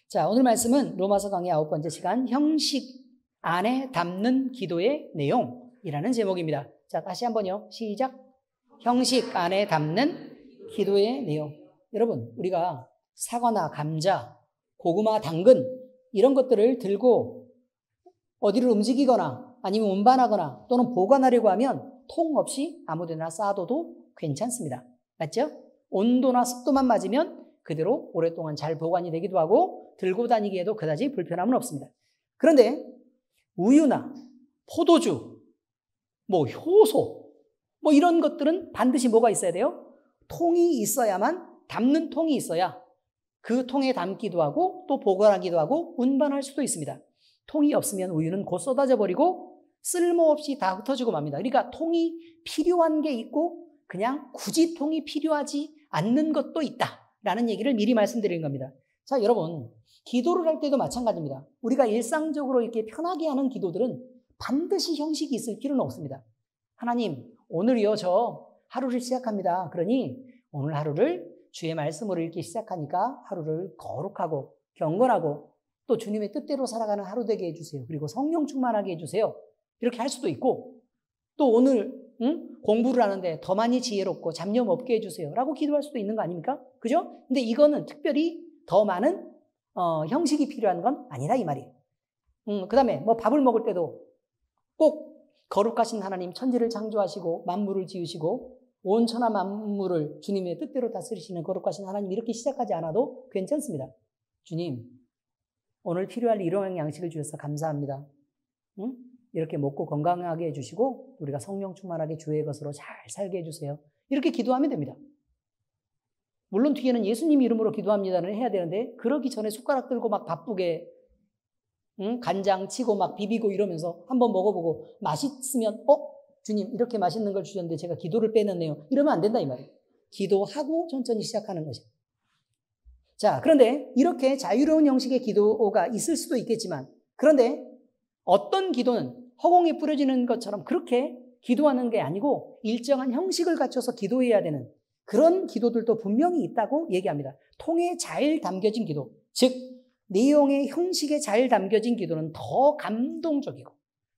자, 오늘 말씀은 로마서 강의 9번째 시간 형식 안에 담는 기도의 내용이라는 제목입니다. 자, 다시 한번요. 시작. 형식 안에 담는 기도의 내용. 여러분, 우리가 사과나 감자, 고구마, 당근 이런 것들을 들고 어디를 움직이거나 아니면 운반하거나 또는 보관하려고 하면 통 없이 아무데나 쌓아둬도 괜찮습니다. 맞죠? 온도나 습도만 맞으면 그대로 오랫동안 잘 보관이 되기도 하고 들고 다니기에도 그다지 불편함은 없습니다. 그런데 우유나 포도주, 효소, 이런 것들은 반드시 뭐가 있어야 돼요? 통이 있어야만, 담는 통이 있어야 그 통에 담기도 하고 또 보관하기도 하고 운반할 수도 있습니다. 통이 없으면 우유는 곧 쏟아져 버리고 쓸모없이 다 흩어지고 맙니다. 그러니까 통이 필요한 게 있고 그냥 굳이 통이 필요하지 않는 것도 있다라는 얘기를 미리 말씀드리는 겁니다. 자, 여러분, 기도를 할 때도 마찬가지입니다. 우리가 일상적으로 이렇게 편하게 하는 기도들은 반드시 형식이 있을 필요는 없습니다. 하나님, 오늘이요, 저 하루를 시작합니다. 그러니 오늘 하루를 주의 말씀으로 읽기 시작하니까 하루를 거룩하고 경건하고 또 주님의 뜻대로 살아가는 하루 되게 해주세요. 그리고 성령 충만하게 해주세요. 이렇게 할 수도 있고 또 오늘 공부를 하는데 더 많이 지혜롭고 잡념 없게 해주세요 라고 기도할 수도 있는 거 아닙니까? 그죠? 근데 이거는 특별히 더 많은 형식이 필요한 건 아니다 이 말이에요. 그 다음에 밥을 먹을 때도 꼭 거룩하신 하나님 천지를 창조하시고 만물을 지으시고 온 천하 만물을 주님의 뜻대로 다스리시는 거룩하신 하나님 이렇게 시작하지 않아도 괜찮습니다. 주님, 오늘 필요할 일용 양식을 주셔서 감사합니다. 이렇게 먹고 건강하게 해주시고 우리가 성령 충만하게 주의 것으로 잘 살게 해주세요. 이렇게 기도하면 됩니다. 물론 뒤에는 예수님 이름으로 기도합니다는 해야 되는데 그러기 전에 숟가락 들고 막 바쁘게 간장 치고 막 비비고 이러면서 한번 먹어보고 맛있으면 주님 이렇게 맛있는 걸 주셨는데 제가 기도를 빼냈네요. 이러면 안 된다 이 말이에요. 기도하고 천천히 시작하는 것이에요. 자, 그런데 이렇게 자유로운 형식의 기도가 있을 수도 있겠지만 그런데 어떤 기도는 허공에 뿌려지는 것처럼 그렇게 기도하는 게 아니고 일정한 형식을 갖춰서 기도해야 되는 그런 기도들도 분명히 있다고 얘기합니다. 통에 잘 담겨진 기도, 즉 내용의 형식에 잘 담겨진 기도는 더 감동적이고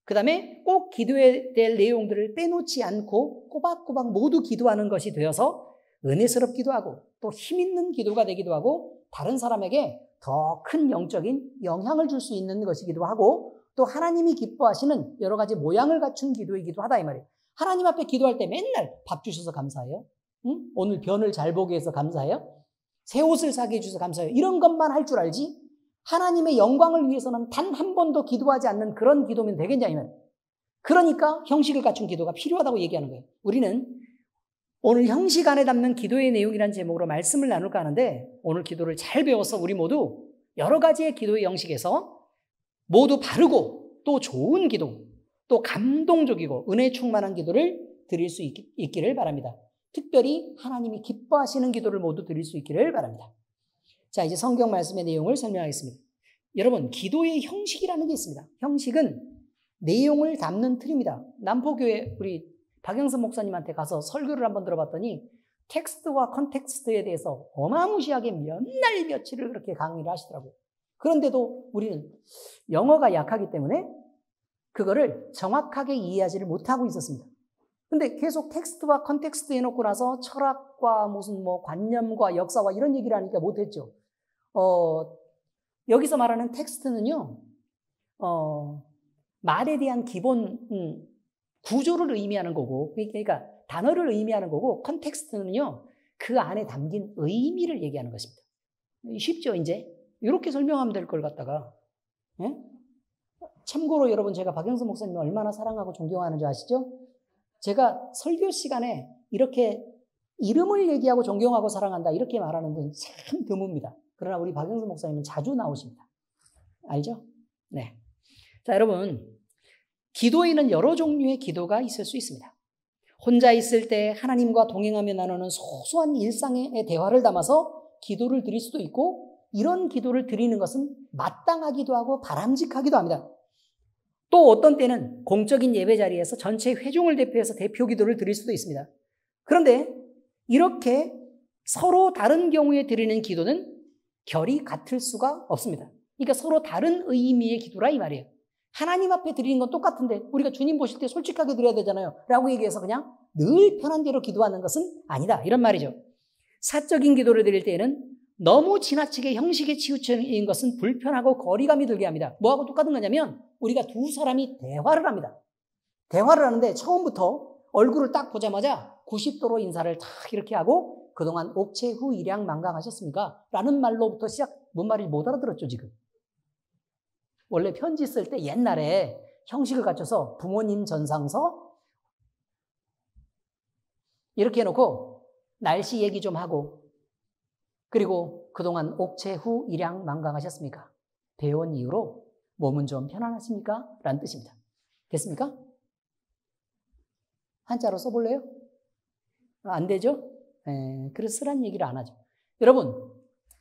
그 다음에 꼭 기도해야 될 내용들을 빼놓지 않고 꼬박꼬박 모두 기도하는 것이 되어서 은혜스럽기도 하고 또 힘있는 기도가 되기도 하고 다른 사람에게 더 큰 영적인 영향을 줄 수 있는 것이기도 하고 또 하나님이 기뻐하시는 여러 가지 모양을 갖춘 기도이기도 하다 이 말이에요. 하나님 앞에 기도할 때 맨날 밥 주셔서 감사해요. 오늘 변을 잘 보게 해서 감사해요. 새 옷을 사게 해주셔서 감사해요. 이런 것만 할 줄 알지 하나님의 영광을 위해서는 단 한 번도 기도하지 않는 그런 기도면 되겠냐 이 말이에요. 그러니까 형식을 갖춘 기도가 필요하다고 얘기하는 거예요. 우리는 오늘 형식 안에 담는 기도의 내용이라는 제목으로 말씀을 나눌까 하는데 오늘 기도를 잘 배워서 우리 모두 여러 가지의 기도의 형식에서 모두 바르고 또 좋은 기도, 또 감동적이고 은혜 충만한 기도를 드릴 수 있기를 바랍니다. 특별히 하나님이 기뻐하시는 기도를 모두 드릴 수 있기를 바랍니다. 자, 이제 성경 말씀의 내용을 설명하겠습니다. 여러분, 기도의 형식이라는 게 있습니다. 형식은 내용을 담는 틀입니다. 남포교회 우리 박영선 목사님한테 가서 설교를 한번 들어봤더니 텍스트와 컨텍스트에 대해서 어마무시하게 몇 날 며칠을 그렇게 강의를 하시더라고요. 그런데도 우리는 영어가 약하기 때문에 그거를 정확하게 이해하지를 못하고 있었습니다. 근데 계속 텍스트와 컨텍스트 해놓고 나서 철학과 무슨 관념과 역사와 이런 얘기를 하니까 못했죠. 여기서 말하는 텍스트는요, 말에 대한 기본 구조를 의미하는 거고, 그러니까 단어를 의미하는 거고, 컨텍스트는요, 그 안에 담긴 의미를 얘기하는 것입니다. 쉽죠, 이제? 이렇게 설명하면 될 걸 갖다가. 예? 참고로 여러분, 제가 박영선 목사님 얼마나 사랑하고 존경하는지 아시죠? 제가 설교 시간에 이렇게 이름을 얘기하고 존경하고 사랑한다 이렇게 말하는 분 참 드뭅니다. 그러나 우리 박영선 목사님은 자주 나오십니다. 알죠? 네. 자, 여러분, 기도에는 여러 종류의 기도가 있을 수 있습니다. 혼자 있을 때 하나님과 동행하며 나누는 소소한 일상의 대화를 담아서 기도를 드릴 수도 있고 이런 기도를 드리는 것은 마땅하기도 하고 바람직하기도 합니다. 또 어떤 때는 공적인 예배 자리에서 전체 회중을 대표해서 대표 기도를 드릴 수도 있습니다. 그런데 이렇게 서로 다른 경우에 드리는 기도는 결이 같을 수가 없습니다. 그러니까 서로 다른 의미의 기도라 이 말이에요. 하나님 앞에 드리는 건 똑같은데 우리가 주님 보실 때 솔직하게 드려야 되잖아요. 라고 얘기해서 그냥 늘 편한 대로 기도하는 것은 아니다. 이런 말이죠. 사적인 기도를 드릴 때에는 너무 지나치게 형식에 치우쳐진 것은 불편하고 거리감이 들게 합니다. 뭐하고 똑같은 거냐면 우리가 두 사람이 대화를 합니다. 대화를 하는데 처음부터 얼굴을 딱 보자마자 90도로 인사를 탁 이렇게 하고 그동안 옥체 후 일양 만강하셨습니까? 라는 말로부터 시작, 뭔 말인지 못 알아들었죠 지금. 원래 편지 쓸 때 옛날에 형식을 갖춰서 부모님 전상서 이렇게 해놓고 날씨 얘기 좀 하고 그리고 그동안 옥체 후 일양 만강하셨습니까? 배운 이후로 몸은 좀 편안하십니까? 라는 뜻입니다. 됐습니까? 한자로 써볼래요? 안 되죠? 그래서 쓰란 얘기를 안 하죠. 여러분,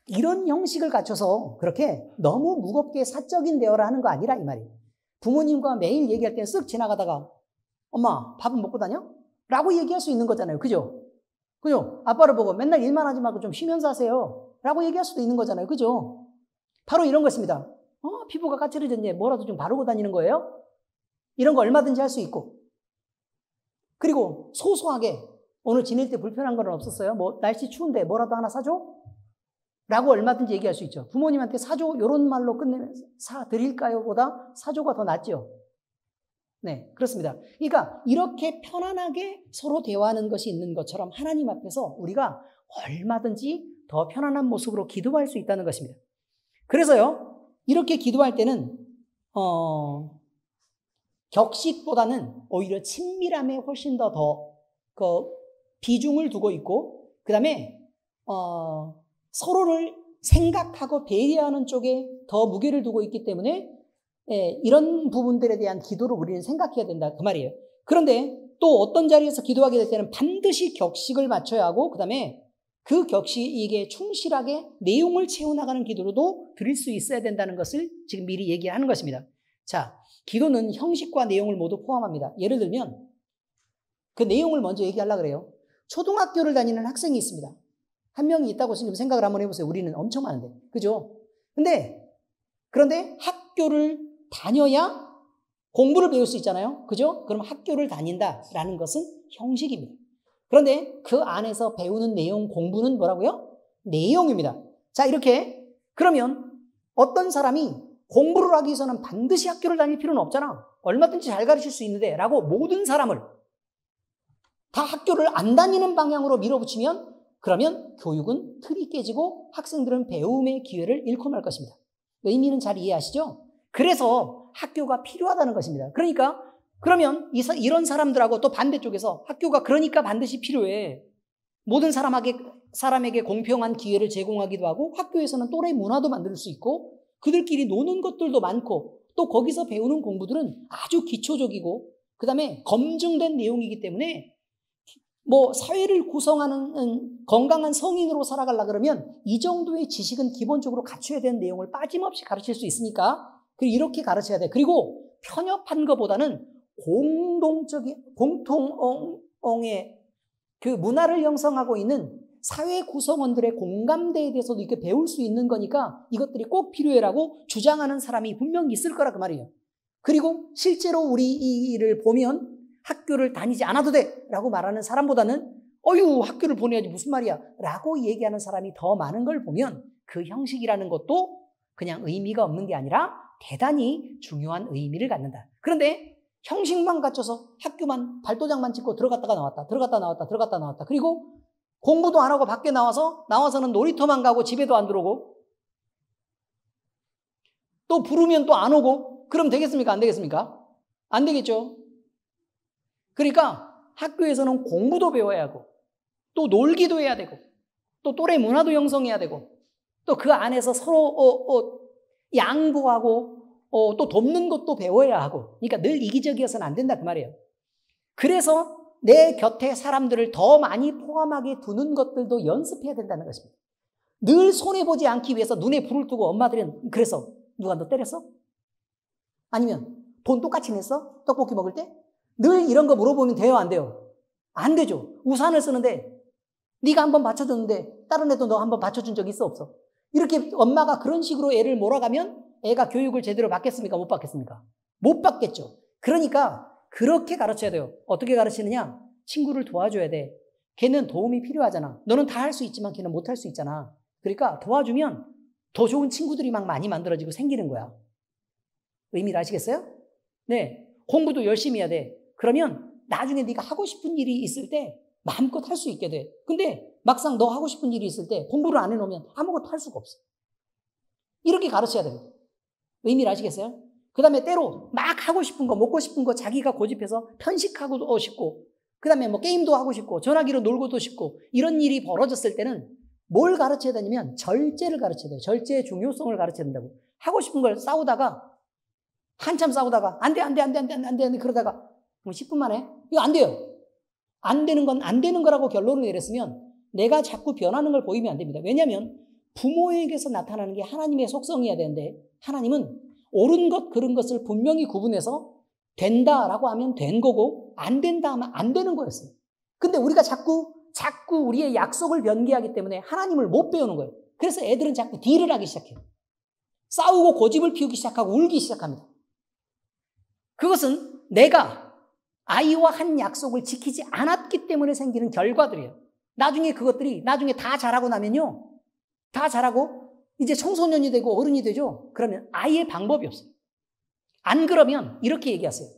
이런 형식을 갖춰서 그렇게 너무 무겁게 사적인 대화를 하는 거 아니라 이 말이에요. 부모님과 매일 얘기할 때는 쓱 지나가다가 엄마 밥은 먹고 다녀? 라고 얘기할 수 있는 거잖아요. 그죠? 그죠? 아빠를 보고 맨날 일만 하지 말고 좀 쉬면서 하세요. 라고 얘기할 수도 있는 거잖아요. 그죠? 바로 이런 것입니다. 피부가 까칠해졌네. 뭐라도 좀 바르고 다니는 거예요? 이런 거 얼마든지 할 수 있고. 그리고 소소하게 오늘 지낼 때 불편한 건 없었어요? 뭐 날씨 추운데 뭐라도 하나 사줘? 라고 얼마든지 얘기할 수 있죠. 부모님한테 사줘 이런 말로 끝내면 사드릴까요? 보다 사줘가 더 낫죠. 네, 그렇습니다. 그러니까 이렇게 편안하게 서로 대화하는 것이 있는 것처럼 하나님 앞에서 우리가 얼마든지 더 편안한 모습으로 기도할 수 있다는 것입니다. 그래서요, 이렇게 기도할 때는 격식보다는 오히려 친밀함에 훨씬 더 비중을 두고 있고, 그 다음에 서로를 생각하고 배려하는 쪽에 더 무게를 두고 있기 때문에 이런 부분들에 대한 기도를 우리는 생각해야 된다 그 말이에요. 그런데 또 어떤 자리에서 기도하게 될 때는 반드시 격식을 맞춰야 하고 그 다음에 그 격식에 충실하게 내용을 채워나가는 기도로도 드릴 수 있어야 된다는 것을 지금 미리 얘기하는 것입니다. 자, 기도는 형식과 내용을 모두 포함합니다. 예를 들면 그 내용을 먼저 얘기하려고 그래요. 초등학교를 다니는 학생이 있습니다. 한 명이 있다고 생각을 한번 해보세요. 우리는 엄청 많은데. 그죠? 그런데 학교를 다녀야 공부를 배울 수 있잖아요. 그죠? 그럼 학교를 다닌다라는 것은 형식입니다. 그런데 그 안에서 배우는 내용, 공부는 뭐라고요? 내용입니다. 자, 이렇게 그러면 어떤 사람이 공부를 하기 위해서는 반드시 학교를 다닐 필요는 없잖아. 얼마든지 잘 가르칠 수 있는데 라고 모든 사람을 다 학교를 안 다니는 방향으로 밀어붙이면 그러면 교육은 틀이 깨지고 학생들은 배움의 기회를 잃고 말 것입니다. 의미는 잘 이해하시죠? 그래서 학교가 필요하다는 것입니다. 그러니까 그러면 이런 사람들하고 또 반대쪽에서 학교가 그러니까 반드시 필요해. 모든 사람에게 공평한 기회를 제공하기도 하고 학교에서는 또래 문화도 만들 수 있고 그들끼리 노는 것들도 많고 또 거기서 배우는 공부들은 아주 기초적이고 그 다음에 검증된 내용이기 때문에 뭐 사회를 구성하는 건강한 성인으로 살아가려고 그러면 이 정도의 지식은 기본적으로 갖춰야 되는 내용을 빠짐없이 가르칠 수 있으니까 이렇게 가르쳐야 돼. 그리고 편협한 것보다는 공통의 그 문화를 형성하고 있는 사회 구성원들의 공감대에 대해서도 이렇게 배울 수 있는 거니까 이것들이 꼭 필요해라고 주장하는 사람이 분명히 있을 거라 그 말이에요. 그리고 실제로 우리 이를 보면 학교를 다니지 않아도 돼 라고 말하는 사람보다는 학교를 보내야지 무슨 말이야 라고 얘기하는 사람이 더 많은 걸 보면 그 형식이라는 것도 그냥 의미가 없는 게 아니라 대단히 중요한 의미를 갖는다. 그런데 형식만 갖춰서 학교만 발도장만 찍고 들어갔다가 나왔다 그리고 공부도 안 하고 밖에 나와서는 놀이터만 가고 집에도 안 들어오고 또 부르면 또 안 오고 그럼 되겠습니까? 안 되겠습니까? 안 되겠죠. 그러니까 학교에서는 공부도 배워야 하고 또 놀기도 해야 되고 또 또래 문화도 형성해야 되고 또 그 안에서 서로 양보하고 또 돕는 것도 배워야 하고 그러니까 늘 이기적이어서는 안 된다 그 말이에요. 그래서 내 곁에 사람들을 더 많이 포함하게 두는 것들도 연습해야 된다는 것입니다. 늘 손해보지 않기 위해서 눈에 불을 뜨고 엄마들은 그래서 누가 너 때렸어? 아니면 돈 똑같이 냈어? 떡볶이 먹을 때? 늘 이런 거 물어보면 돼요? 안 돼요? 안 되죠. 우산을 쓰는데 네가 한번 받쳐줬는데 다른 애도 너 한번 받쳐준 적 있어? 없어? 이렇게 엄마가 그런 식으로 애를 몰아가면 애가 교육을 제대로 받겠습니까? 못 받겠습니까? 못 받겠죠. 그러니까 그렇게 가르쳐야 돼요. 어떻게 가르치느냐? 친구를 도와줘야 돼. 걔는 도움이 필요하잖아. 너는 다 할 수 있지만 걔는 못 할 수 있잖아. 그러니까 도와주면 더 좋은 친구들이 막 많이 만들어지고 생기는 거야. 의미를 아시겠어요? 네. 공부도 열심히 해야 돼. 그러면 나중에 네가 하고 싶은 일이 있을 때 마음껏 할 수 있게 돼. 근데 막상 너 하고 싶은 일이 있을 때 공부를 안 해놓으면 아무것도 할 수가 없어. 이렇게 가르쳐야 됩니다. 의미를 아시겠어요? 그 다음에 때로 막 하고 싶은 거, 먹고 싶은 거 자기가 고집해서 편식하고도 싶고, 그 다음에 뭐 게임도 하고 싶고, 전화기로 놀고도 싶고, 이런 일이 벌어졌을 때는 뭘 가르쳐야 되냐면 절제를 가르쳐야 돼요. 절제의 중요성을 가르쳐야 된다고. 하고 싶은 걸 싸우다가, 한참 싸우다가, 안 돼, 그러다가, 10분 만에, 이거 안 돼요. 안 되는 건 안 되는 거라고 결론을 내렸으면 내가 자꾸 변하는 걸 보이면 안 됩니다. 왜냐하면 부모에게서 나타나는 게 하나님의 속성이어야 되는데 하나님은 옳은 것, 그른 것을 분명히 구분해서 된다라고 하면 된 거고 안 된다 하면 안 되는 거였어요. 근데 우리가 자꾸 우리의 약속을 변개하기 때문에 하나님을 못 배우는 거예요. 그래서 애들은 자꾸 딜을 하기 시작해요. 싸우고 고집을 피우기 시작하고 울기 시작합니다. 그것은 내가 아이와 한 약속을 지키지 않았기 때문에 생기는 결과들이에요. 나중에 그것들이 나중에 다 자라고 나면요. 다 자라고 이제 청소년이 되고 어른이 되죠. 그러면 아예 방법이 없어요. 안 그러면 이렇게 얘기하세요.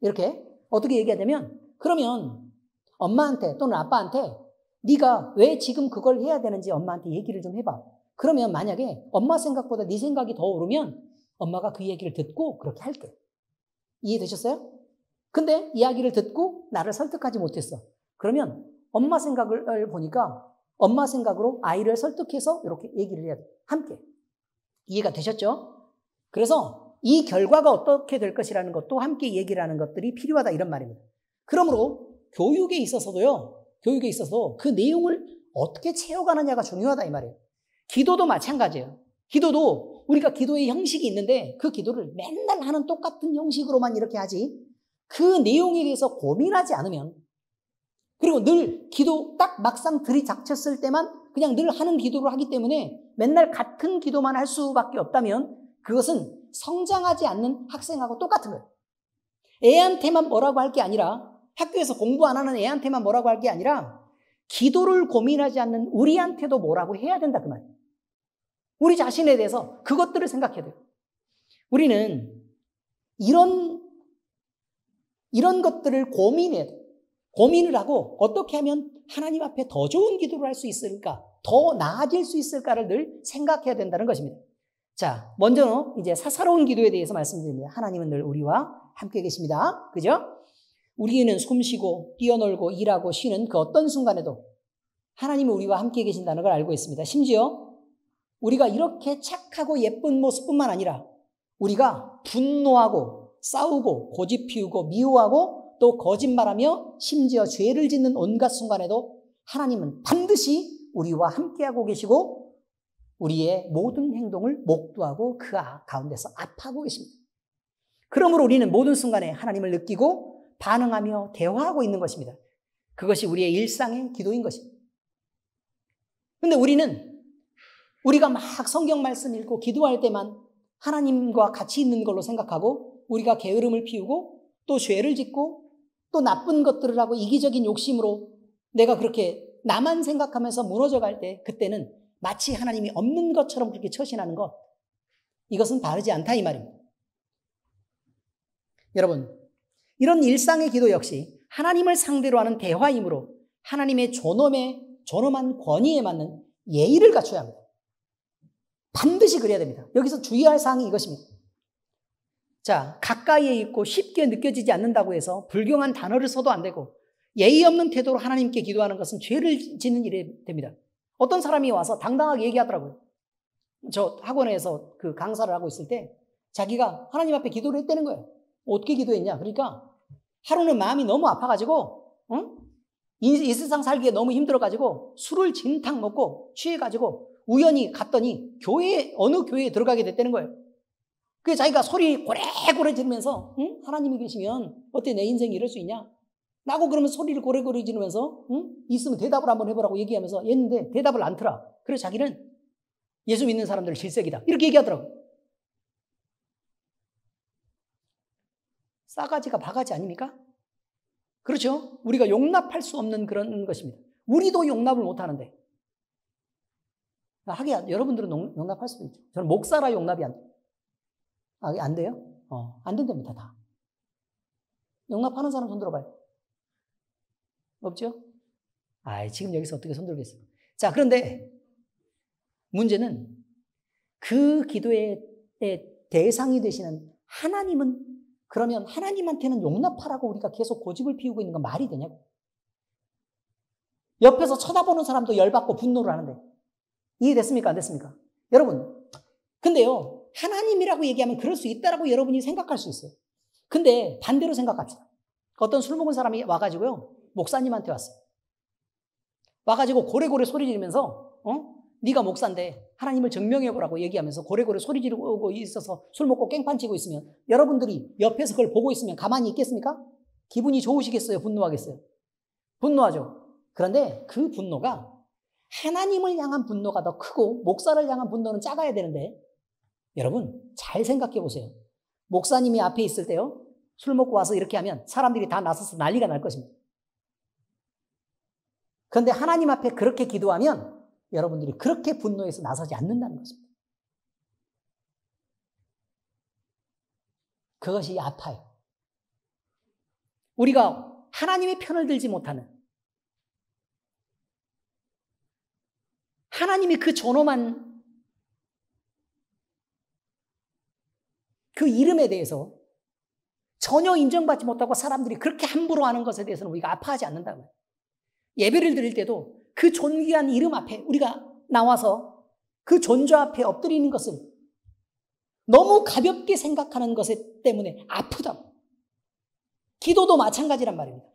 이렇게 어떻게 얘기하냐면 그러면 엄마한테 또는 아빠한테 네가 왜 지금 그걸 해야 되는지 엄마한테 얘기를 좀 해봐. 그러면 만약에 엄마 생각보다 네 생각이 더 오르면 엄마가 그 얘기를 듣고 그렇게 할게. 이해되셨어요? 근데 이야기를 듣고 나를 설득하지 못했어. 그러면 엄마 생각을 보니까 엄마 생각으로 아이를 설득해서 이렇게 얘기를 해야 돼. 함께. 이해가 되셨죠? 그래서 이 결과가 어떻게 될 것이라는 것도 함께 얘기를 하는 것들이 필요하다 이런 말입니다. 그러므로 교육에 있어서도요. 교육에 있어서 그 내용을 어떻게 채워가느냐가 중요하다 이 말이에요. 기도도 마찬가지예요. 기도도 우리가 기도의 형식이 있는데 그 기도를 맨날 하는 똑같은 형식으로만 이렇게 하지 그 내용에 대해서 고민하지 않으면 그리고 늘 기도 딱 막상 들이닥쳤을 때만 그냥 늘 하는 기도를 하기 때문에 맨날 같은 기도만 할 수밖에 없다면 그것은 성장하지 않는 학생하고 똑같은 거예요. 애한테만 뭐라고 할 게 아니라 학교에서 공부 안 하는 애한테만 뭐라고 할 게 아니라 기도를 고민하지 않는 우리한테도 뭐라고 해야 된다 그 말이에요. 우리 자신에 대해서 그것들을 생각해야 돼요. 우리는 이런 것들을 고민해야 돼요. 고민을 하고 어떻게 하면 하나님 앞에 더 좋은 기도를 할 수 있을까? 더 나아질 수 있을까를 늘 생각해야 된다는 것입니다. 자, 먼저 이제 사사로운 기도에 대해서 말씀드립니다. 하나님은 늘 우리와 함께 계십니다. 그죠? 우리는 숨쉬고 뛰어놀고 일하고 쉬는 그 어떤 순간에도 하나님은 우리와 함께 계신다는 걸 알고 있습니다. 심지어 우리가 이렇게 착하고 예쁜 모습뿐만 아니라 우리가 분노하고 싸우고 고집 피우고 미워하고 또 거짓말하며 심지어 죄를 짓는 온갖 순간에도 하나님은 반드시 우리와 함께하고 계시고 우리의 모든 행동을 목도하고 그 가운데서 압하고 계십니다. 그러므로 우리는 모든 순간에 하나님을 느끼고 반응하며 대화하고 있는 것입니다. 그것이 우리의 일상의 기도인 것입니다. 그런데 우리가 막 성경 말씀 읽고 기도할 때만 하나님과 같이 있는 걸로 생각하고 우리가 게으름을 피우고 또 죄를 짓고 또 나쁜 것들을 하고 이기적인 욕심으로 내가 그렇게 나만 생각하면서 무너져갈 때 그때는 마치 하나님이 없는 것처럼 그렇게 처신하는 것 이것은 바르지 않다 이 말입니다. 여러분 이런 일상의 기도 역시 하나님을 상대로 하는 대화이므로 하나님의 존엄한 권위에 맞는 예의를 갖춰야 합니다. 반드시 그래야 됩니다. 여기서 주의할 사항이 이것입니다. 자, 가까이에 있고 쉽게 느껴지지 않는다고 해서 불경한 단어를 써도 안 되고 예의 없는 태도로 하나님께 기도하는 것은 죄를 짓는 일이 됩니다. 어떤 사람이 와서 당당하게 얘기하더라고요. 저 학원에서 그 강사를 하고 있을 때 자기가 하나님 앞에 기도를 했다는 거예요. 어떻게 기도했냐? 그러니까 하루는 마음이 너무 아파가지고 이 세상 살기에 너무 힘들어가지고 술을 진탕 먹고 취해가지고 우연히 갔더니 어느 교회에 들어가게 됐다는 거예요. 그래서 자기가 소리 고래고래 지르면서 하나님이 계시면 어때 내 인생이 이럴 수 있냐? 나고 그러면 소리를 고래고래 지르면서 있으면 대답을 한번 해보라고 얘기하면서 얘는데 대답을 안 틀어. 그래서 자기는 예수 믿는 사람들 질색이다. 이렇게 얘기하더라고. 싸가지가 바가지 아닙니까? 그렇죠? 우리가 용납할 수 없는 그런 것입니다. 우리도 용납을 못하는데. 하긴 여러분들은 용납할 수도 있죠. 저는 목사라 용납이 안 돼요. 안 돼요? 안 된답니다, 다. 용납하는 사람 손 들어봐요. 없죠? 지금 여기서 어떻게 손 들겠어요? 자, 그런데 문제는 그 기도의 대상이 되시는 하나님은 그러면 하나님한테는 용납하라고 우리가 계속 고집을 피우고 있는 건 말이 되냐고. 옆에서 쳐다보는 사람도 열받고 분노를 하는데. 이해됐습니까? 안 됐습니까? 여러분, 근데요, 하나님이라고 얘기하면 그럴 수 있다라고 여러분이 생각할 수 있어요. 근데 반대로 생각합시다. 어떤 술 먹은 사람이 와가지고요, 목사님한테 왔어요. 와가지고 고래고래 소리 지르면서, 네가 목사인데 하나님을 증명해보라고 얘기하면서 고래고래 소리 지르고 있어서 술 먹고 깽판 치고 있으면 여러분들이 옆에서 그걸 보고 있으면 가만히 있겠습니까? 기분이 좋으시겠어요? 분노하겠어요? 분노하죠. 그런데 그 분노가 하나님을 향한 분노가 더 크고 목사를 향한 분노는 작아야 되는데 여러분 잘 생각해 보세요. 목사님이 앞에 있을 때요, 술 먹고 와서 이렇게 하면 사람들이 다 나서서 난리가 날 것입니다. 그런데 하나님 앞에 그렇게 기도하면 여러분들이 그렇게 분노해서 나서지 않는다는 것입니다. 그것이 아파요. 우리가 하나님의 편을 들지 못하는, 하나님이 그 존엄한 그 이름에 대해서 전혀 인정받지 못하고 사람들이 그렇게 함부로 하는 것에 대해서는 우리가 아파하지 않는다는 거예요. 예배를 드릴 때도 그 존귀한 이름 앞에 우리가 나와서 그 존재 앞에 엎드리는 것을 너무 가볍게 생각하는 것 때문에 아프다고. 기도도 마찬가지란 말입니다.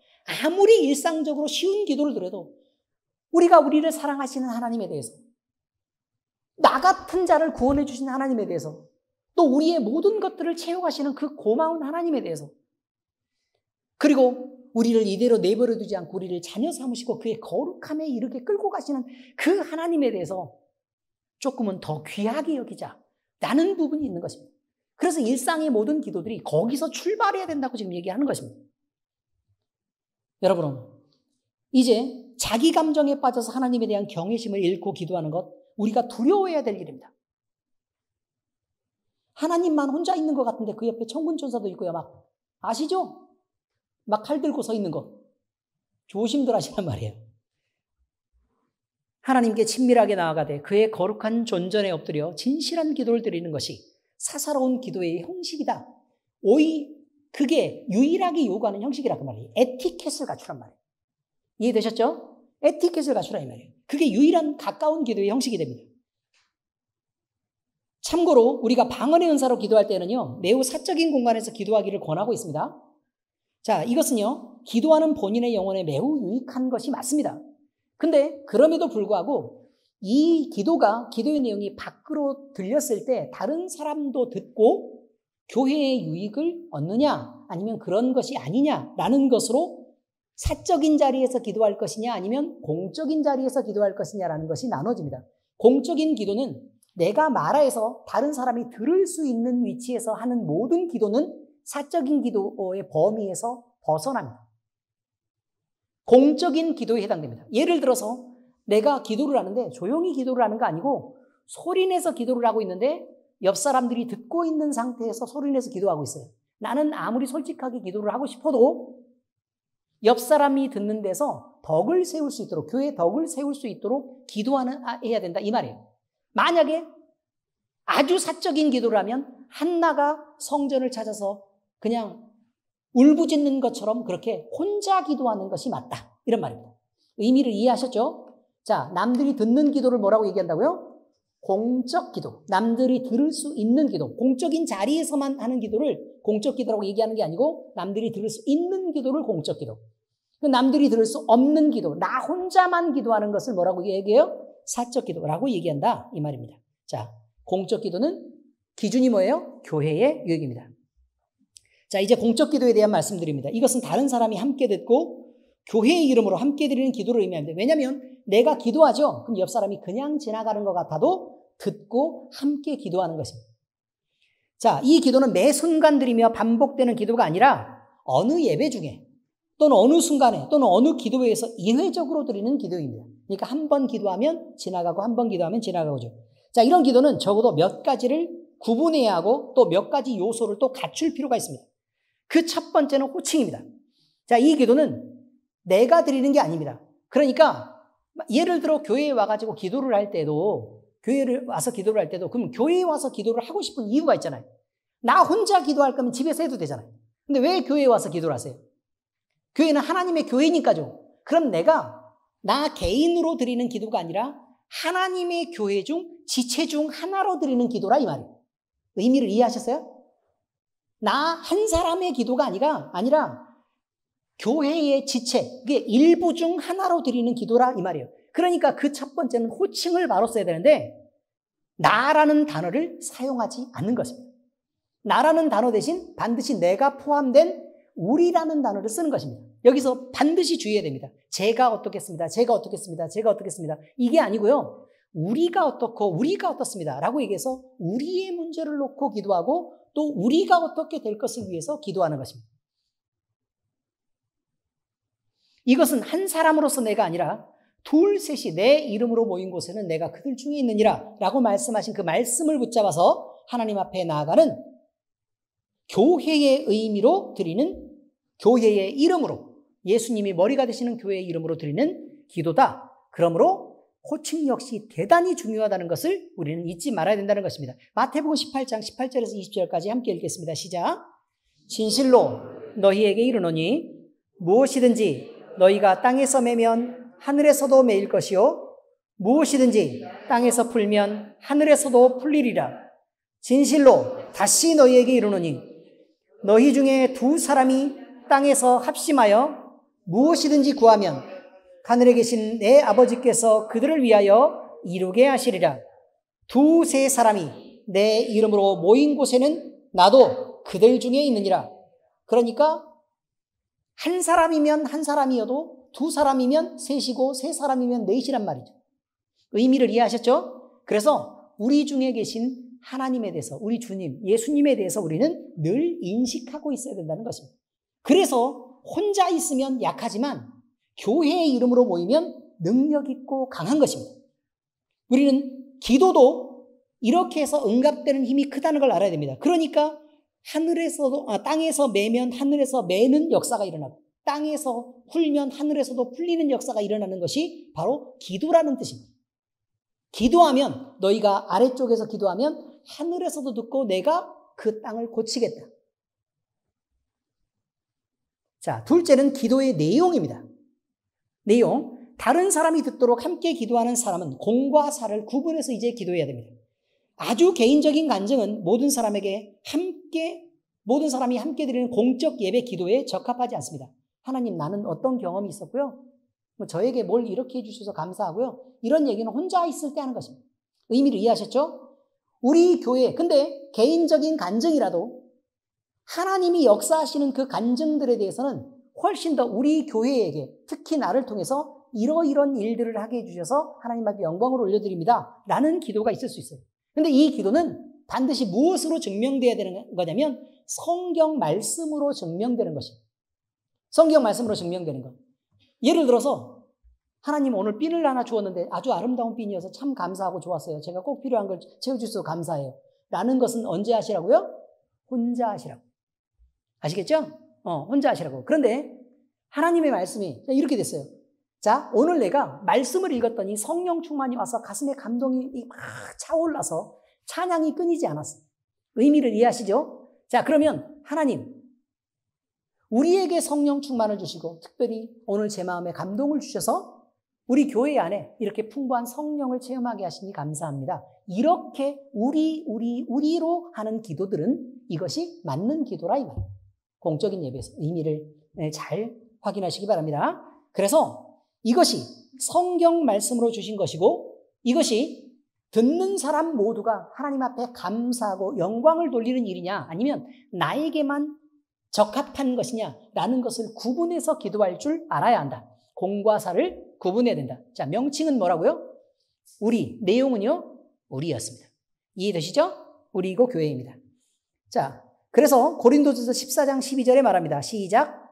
아무리 일상적으로 쉬운 기도를 드려도 우리가 우리를 사랑하시는 하나님에 대해서, 나 같은 자를 구원해 주신 하나님에 대해서, 또 우리의 모든 것들을 채워가시는 그 고마운 하나님에 대해서, 그리고 우리를 이대로 내버려 두지 않고 우리를 자녀 삼으시고 그의 거룩함에 이르게 끌고 가시는 그 하나님에 대해서 조금은 더 귀하게 여기자라는 부분이 있는 것입니다. 그래서 일상의 모든 기도들이 거기서 출발해야 된다고 지금 얘기하는 것입니다. 여러분, 이제 자기 감정에 빠져서 하나님에 대한 경외심을 잃고 기도하는 것, 우리가 두려워해야 될 일입니다. 하나님만 혼자 있는 것 같은데 그 옆에 천군천사도 있고요. 막 아시죠? 막 칼 들고 서 있는 거. 조심들 하시란 말이에요. 하나님께 친밀하게 나아가되 그의 거룩한 존전에 엎드려 진실한 기도를 드리는 것이 사사로운 기도의 형식이다. 그게 유일하게 요구하는 형식이라 그 말이에요. 에티켓을 갖추란 말이에요. 이해되셨죠? 에티켓을 갖추라 이 말이에요. 그게 유일한 가까운 기도의 형식이 됩니다. 참고로 우리가 방언의 은사로 기도할 때는요, 매우 사적인 공간에서 기도하기를 권하고 있습니다. 자, 이것은요, 기도하는 본인의 영혼에 매우 유익한 것이 맞습니다. 근데 그럼에도 불구하고 이 기도의 내용이 밖으로 들렸을 때 다른 사람도 듣고 교회의 유익을 얻느냐 아니면 그런 것이 아니냐라는 것으로 사적인 자리에서 기도할 것이냐 아니면 공적인 자리에서 기도할 것이냐라는 것이 나눠집니다. 공적인 기도는 내가 말해서 다른 사람이 들을 수 있는 위치에서 하는 모든 기도는 사적인 기도의 범위에서 벗어납니다. 공적인 기도에 해당됩니다. 예를 들어서 내가 기도를 하는데 조용히 기도를 하는 거 아니고 소리내서 기도를 하고 있는데 옆 사람들이 듣고 있는 상태에서 소리내서 기도하고 있어요. 나는 아무리 솔직하게 기도를 하고 싶어도 옆 사람이 듣는 데서 덕을 세울 수 있도록, 교회의 덕을 세울 수 있도록 해야 된다 이 말이에요. 만약에 아주 사적인 기도를 하면 한나가 성전을 찾아서 그냥 울부짖는 것처럼 그렇게 혼자 기도하는 것이 맞다 이런 말입니다. 의미를 이해하셨죠? 자, 남들이 듣는 기도를 뭐라고 얘기한다고요? 공적 기도. 남들이 들을 수 있는 기도. 공적인 자리에서만 하는 기도를 공적 기도라고 얘기하는 게 아니고 남들이 들을 수 있는 기도를 공적 기도. 남들이 들을 수 없는 기도, 나 혼자만 기도하는 것을 뭐라고 얘기해요? 사적 기도라고 얘기한다 이 말입니다. 자, 공적 기도는 기준이 뭐예요? 교회의 유익입니다. 자, 이제 공적 기도에 대한 말씀드립니다. 이것은 다른 사람이 함께 듣고 교회의 이름으로 함께 드리는 기도를 의미합니다. 왜냐하면 내가 기도하죠. 그럼 옆 사람이 그냥 지나가는 것 같아도 듣고 함께 기도하는 것입니다. 자, 이 기도는 매 순간 드리며 반복되는 기도가 아니라 어느 예배 중에 또는 어느 순간에 또는 어느 기도회에서 예외적으로 드리는 기도입니다. 그러니까 한 번 기도하면 지나가고 한 번 기도하면 지나가고죠. 자, 이런 기도는 적어도 몇 가지를 구분해야 하고 또 몇 가지 요소를 또 갖출 필요가 있습니다. 그 첫 번째는 호칭입니다. 자, 이 기도는 내가 드리는 게 아닙니다. 그러니까 예를 들어 교회에 와가지고 기도를 할 때도 교회를 와서 기도를 할 때도 그럼 교회에 와서 기도를 하고 싶은 이유가 있잖아요. 나 혼자 기도할 거면 집에서 해도 되잖아요. 근데 왜 교회에 와서 기도를 하세요? 교회는 하나님의 교회니까죠. 그럼 내가 나 개인으로 드리는 기도가 아니라 하나님의 교회 중 지체 중 하나로 드리는 기도라 이 말이에요. 의미를 이해하셨어요? 나 한 사람의 기도가 아니라 교회의 지체, 그게 일부 중 하나로 드리는 기도라 이 말이에요. 그러니까 그 첫 번째는 호칭을 바로 써야 되는데 나라는 단어를 사용하지 않는 것입니다. 나라는 단어 대신 반드시 내가 포함된 우리라는 단어를 쓰는 것입니다. 여기서 반드시 주의해야 됩니다. 제가 어떻겠습니다. 제가 어떻겠습니다. 제가 어떻겠습니다. 이게 아니고요. 우리가 어떻고 우리가 어떻습니다. 라고 얘기해서 우리의 문제를 놓고 기도하고 또 우리가 어떻게 될 것을 위해서 기도하는 것입니다. 이것은 한 사람으로서 내가 아니라 둘, 셋이 내 이름으로 모인 곳에는 내가 그들 중에 있느니라 라고 말씀하신 그 말씀을 붙잡아서 하나님 앞에 나아가는 교회의 의미로 드리는 교회의 이름으로 예수님이 머리가 되시는 교회의 이름으로 드리는 기도다. 그러므로 호칭 역시 대단히 중요하다는 것을 우리는 잊지 말아야 된다는 것입니다. 마태복음 18장 18절에서 20절까지 함께 읽겠습니다. 시작. 진실로 너희에게 이르노니 무엇이든지 너희가 땅에서 매면 하늘에서도 매일 것이요 무엇이든지 땅에서 풀면 하늘에서도 풀리리라. 진실로 다시 너희에게 이르노니 너희 중에 두 사람이 땅에서 합심하여 무엇이든지 구하면 하늘에 계신 내 아버지께서 그들을 위하여 이루게 하시리라. 두세 사람이 내 이름으로 모인 곳에는 나도 그들 중에 있느니라. 그러니까 한 사람이면 한 사람이어도 두 사람이면 셋이고 세 사람이면 넷이란 말이죠. 의미를 이해하셨죠? 그래서 우리 중에 계신 하나님에 대해서 우리 주님, 예수님에 대해서 우리는 늘 인식하고 있어야 된다는 것입니다. 그래서 혼자 있으면 약하지만 교회의 이름으로 모이면 능력 있고 강한 것입니다. 우리는 기도도 이렇게 해서 응답되는 힘이 크다는 걸 알아야 됩니다. 그러니까 땅에서 매면 하늘에서 매는 역사가 일어나고 땅에서 풀면 하늘에서도 풀리는 역사가 일어나는 것이 바로 기도라는 뜻입니다. 기도하면 너희가 아래쪽에서 기도하면 하늘에서도 듣고 내가 그 땅을 고치겠다. 자, 둘째는 기도의 내용입니다. 내용. 다른 사람이 듣도록 함께 기도하는 사람은 공과 사를 구분해서 이제 기도해야 됩니다. 아주 개인적인 간증은 모든 사람이 함께 드리는 공적 예배 기도에 적합하지 않습니다. 하나님, 나는 어떤 경험이 있었고요. 저에게 뭘 이렇게 해주셔서 감사하고요. 이런 얘기는 혼자 있을 때 하는 것입니다. 의미를 이해하셨죠? 우리 교회, 근데 개인적인 간증이라도 하나님이 역사하시는 그 간증들에 대해서는 훨씬 더 우리 교회에게, 특히 나를 통해서 이러이런 일들을 하게 해주셔서 하나님 앞에 영광을 올려드립니다. 라는 기도가 있을 수 있어요. 근데 이 기도는 반드시 무엇으로 증명돼야 되는 거냐면 성경 말씀으로 증명되는 것입니다. 성경 말씀으로 증명되는 것. 예를 들어서 하나님 오늘 핀을 하나 주었는데 아주 아름다운 핀이어서 참 감사하고 좋았어요. 제가 꼭 필요한 걸 채워주셔서 감사해요. 라는 것은 언제 하시라고요? 혼자 하시라고. 아시겠죠? 혼자 하시라고. 그런데 하나님의 말씀이 이렇게 됐어요. 자, 오늘 내가 말씀을 읽었더니 성령 충만이 와서 가슴에 감동이 막 차올라서 찬양이 끊이지 않았어요. 의미를 이해하시죠? 자, 그러면 하나님, 우리에게 성령 충만을 주시고 특별히 오늘 제 마음에 감동을 주셔서 우리 교회 안에 이렇게 풍부한 성령을 체험하게 하시니 감사합니다. 이렇게 우리로 하는 기도들은 이것이 맞는 기도라 이 말이에요. 공적인 예배에서 의미를 잘 확인하시기 바랍니다. 그래서 이것이 성경 말씀으로 주신 것이고 이것이 듣는 사람 모두가 하나님 앞에 감사하고 영광을 돌리는 일이냐 아니면 나에게만 적합한 것이냐라는 것을 구분해서 기도할 줄 알아야 한다. 공과 사를 구분해야 된다. 자, 명칭은 뭐라고요? 우리, 내용은요? 우리였습니다. 이해되시죠? 우리이고 교회입니다. 자, 그래서 고린도전서 14장 12절에 말합니다. 시작.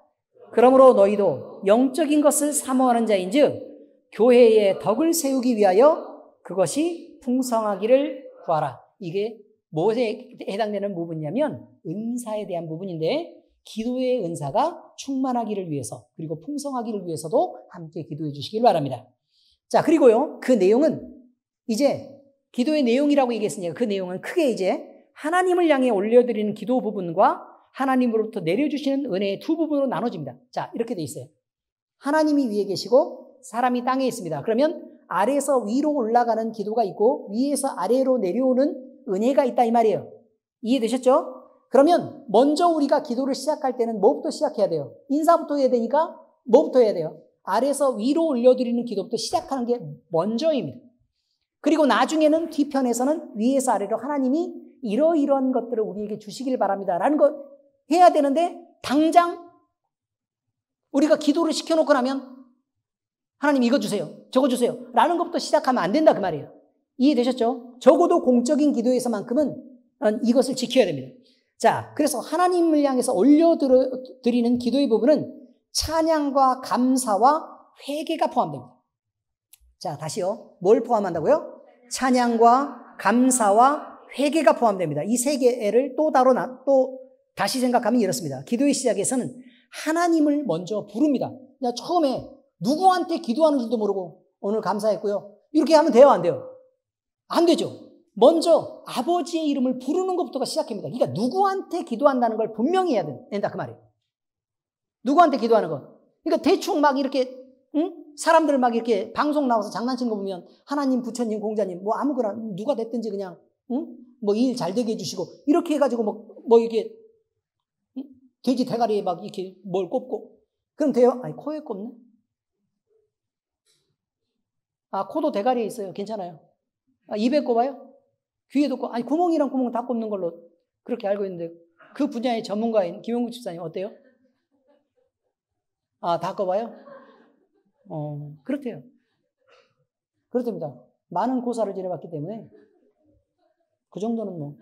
그러므로 너희도 영적인 것을 사모하는 자인즉 교회의 덕을 세우기 위하여 그것이 풍성하기를 구하라. 이게 무엇에 해당되는 부분이냐면 은사에 대한 부분인데 기도의 은사가 충만하기를 위해서 그리고 풍성하기를 위해서도 함께 기도해 주시길 바랍니다. 자, 그리고요. 그 내용은 이제 기도의 내용이라고 얘기했으니까 그 내용은 크게 이제 하나님을 향해 올려드리는 기도 부분과 하나님으로부터 내려주시는 은혜의 두 부분으로 나눠집니다. 자, 이렇게 돼 있어요. 하나님이 위에 계시고 사람이 땅에 있습니다. 그러면 아래에서 위로 올라가는 기도가 있고 위에서 아래로 내려오는 은혜가 있다 이 말이에요. 이해되셨죠? 그러면 먼저 우리가 기도를 시작할 때는 뭐부터 시작해야 돼요? 인사부터 해야 되니까 뭐부터 해야 돼요? 아래에서 위로 올려드리는 기도부터 시작하는 게 먼저입니다. 그리고 나중에는 뒤편에서는 위에서 아래로 하나님이 이러이러한 것들을 우리에게 주시길 바랍니다 라는 거 해야 되는데 당장 우리가 기도를 시켜놓고 나면 하나님 이거 주세요 저거 주세요 라는 것부터 시작하면 안 된다 그 말이에요. 이해되셨죠? 적어도 공적인 기도에서만큼은 이것을 지켜야 됩니다. 자, 그래서 하나님을 향해서 올려드리는 기도의 부분은 찬양과 감사와 회개가 포함됩니다. 자, 다시요. 뭘 포함한다고요? 찬양과 감사와 회개가 포함됩니다. 이 세 개를 또 다시 생각하면 이렇습니다. 기도의 시작에서는 하나님을 먼저 부릅니다. 그냥 처음에 누구한테 기도하는 줄도 모르고 오늘 감사했고요. 이렇게 하면 돼요, 안 돼요? 안 되죠. 먼저 아버지의 이름을 부르는 것부터가 시작합니다. 그러니까 누구한테 기도한다는 걸 분명히 해야 된다 그 말이에요. 누구한테 기도하는 거. 그러니까 대충 막 이렇게 사람들 막 이렇게 방송 나와서 장난치는 거 보면 하나님, 부처님, 공자님 뭐 아무거나 누가 됐든지 그냥 뭐 일 잘 되게 해주시고 이렇게 해가지고 뭐 이렇게 돼지 대가리에 막 이렇게 뭘 꼽고 그럼 돼요? 아니 코에 꼽네. 아 코도 대가리에 있어요. 괜찮아요. 아, 입에 꼽아요? 귀에도 꼽아? 아니 구멍이랑 구멍 다 꼽는 걸로 그렇게 알고 있는데 그 분야의 전문가인 김용국 집사님 어때요? 아, 다 꼽아요? 그렇대요. 그렇답니다. 많은 고사를 지내봤기 때문에 그 정도는 뭐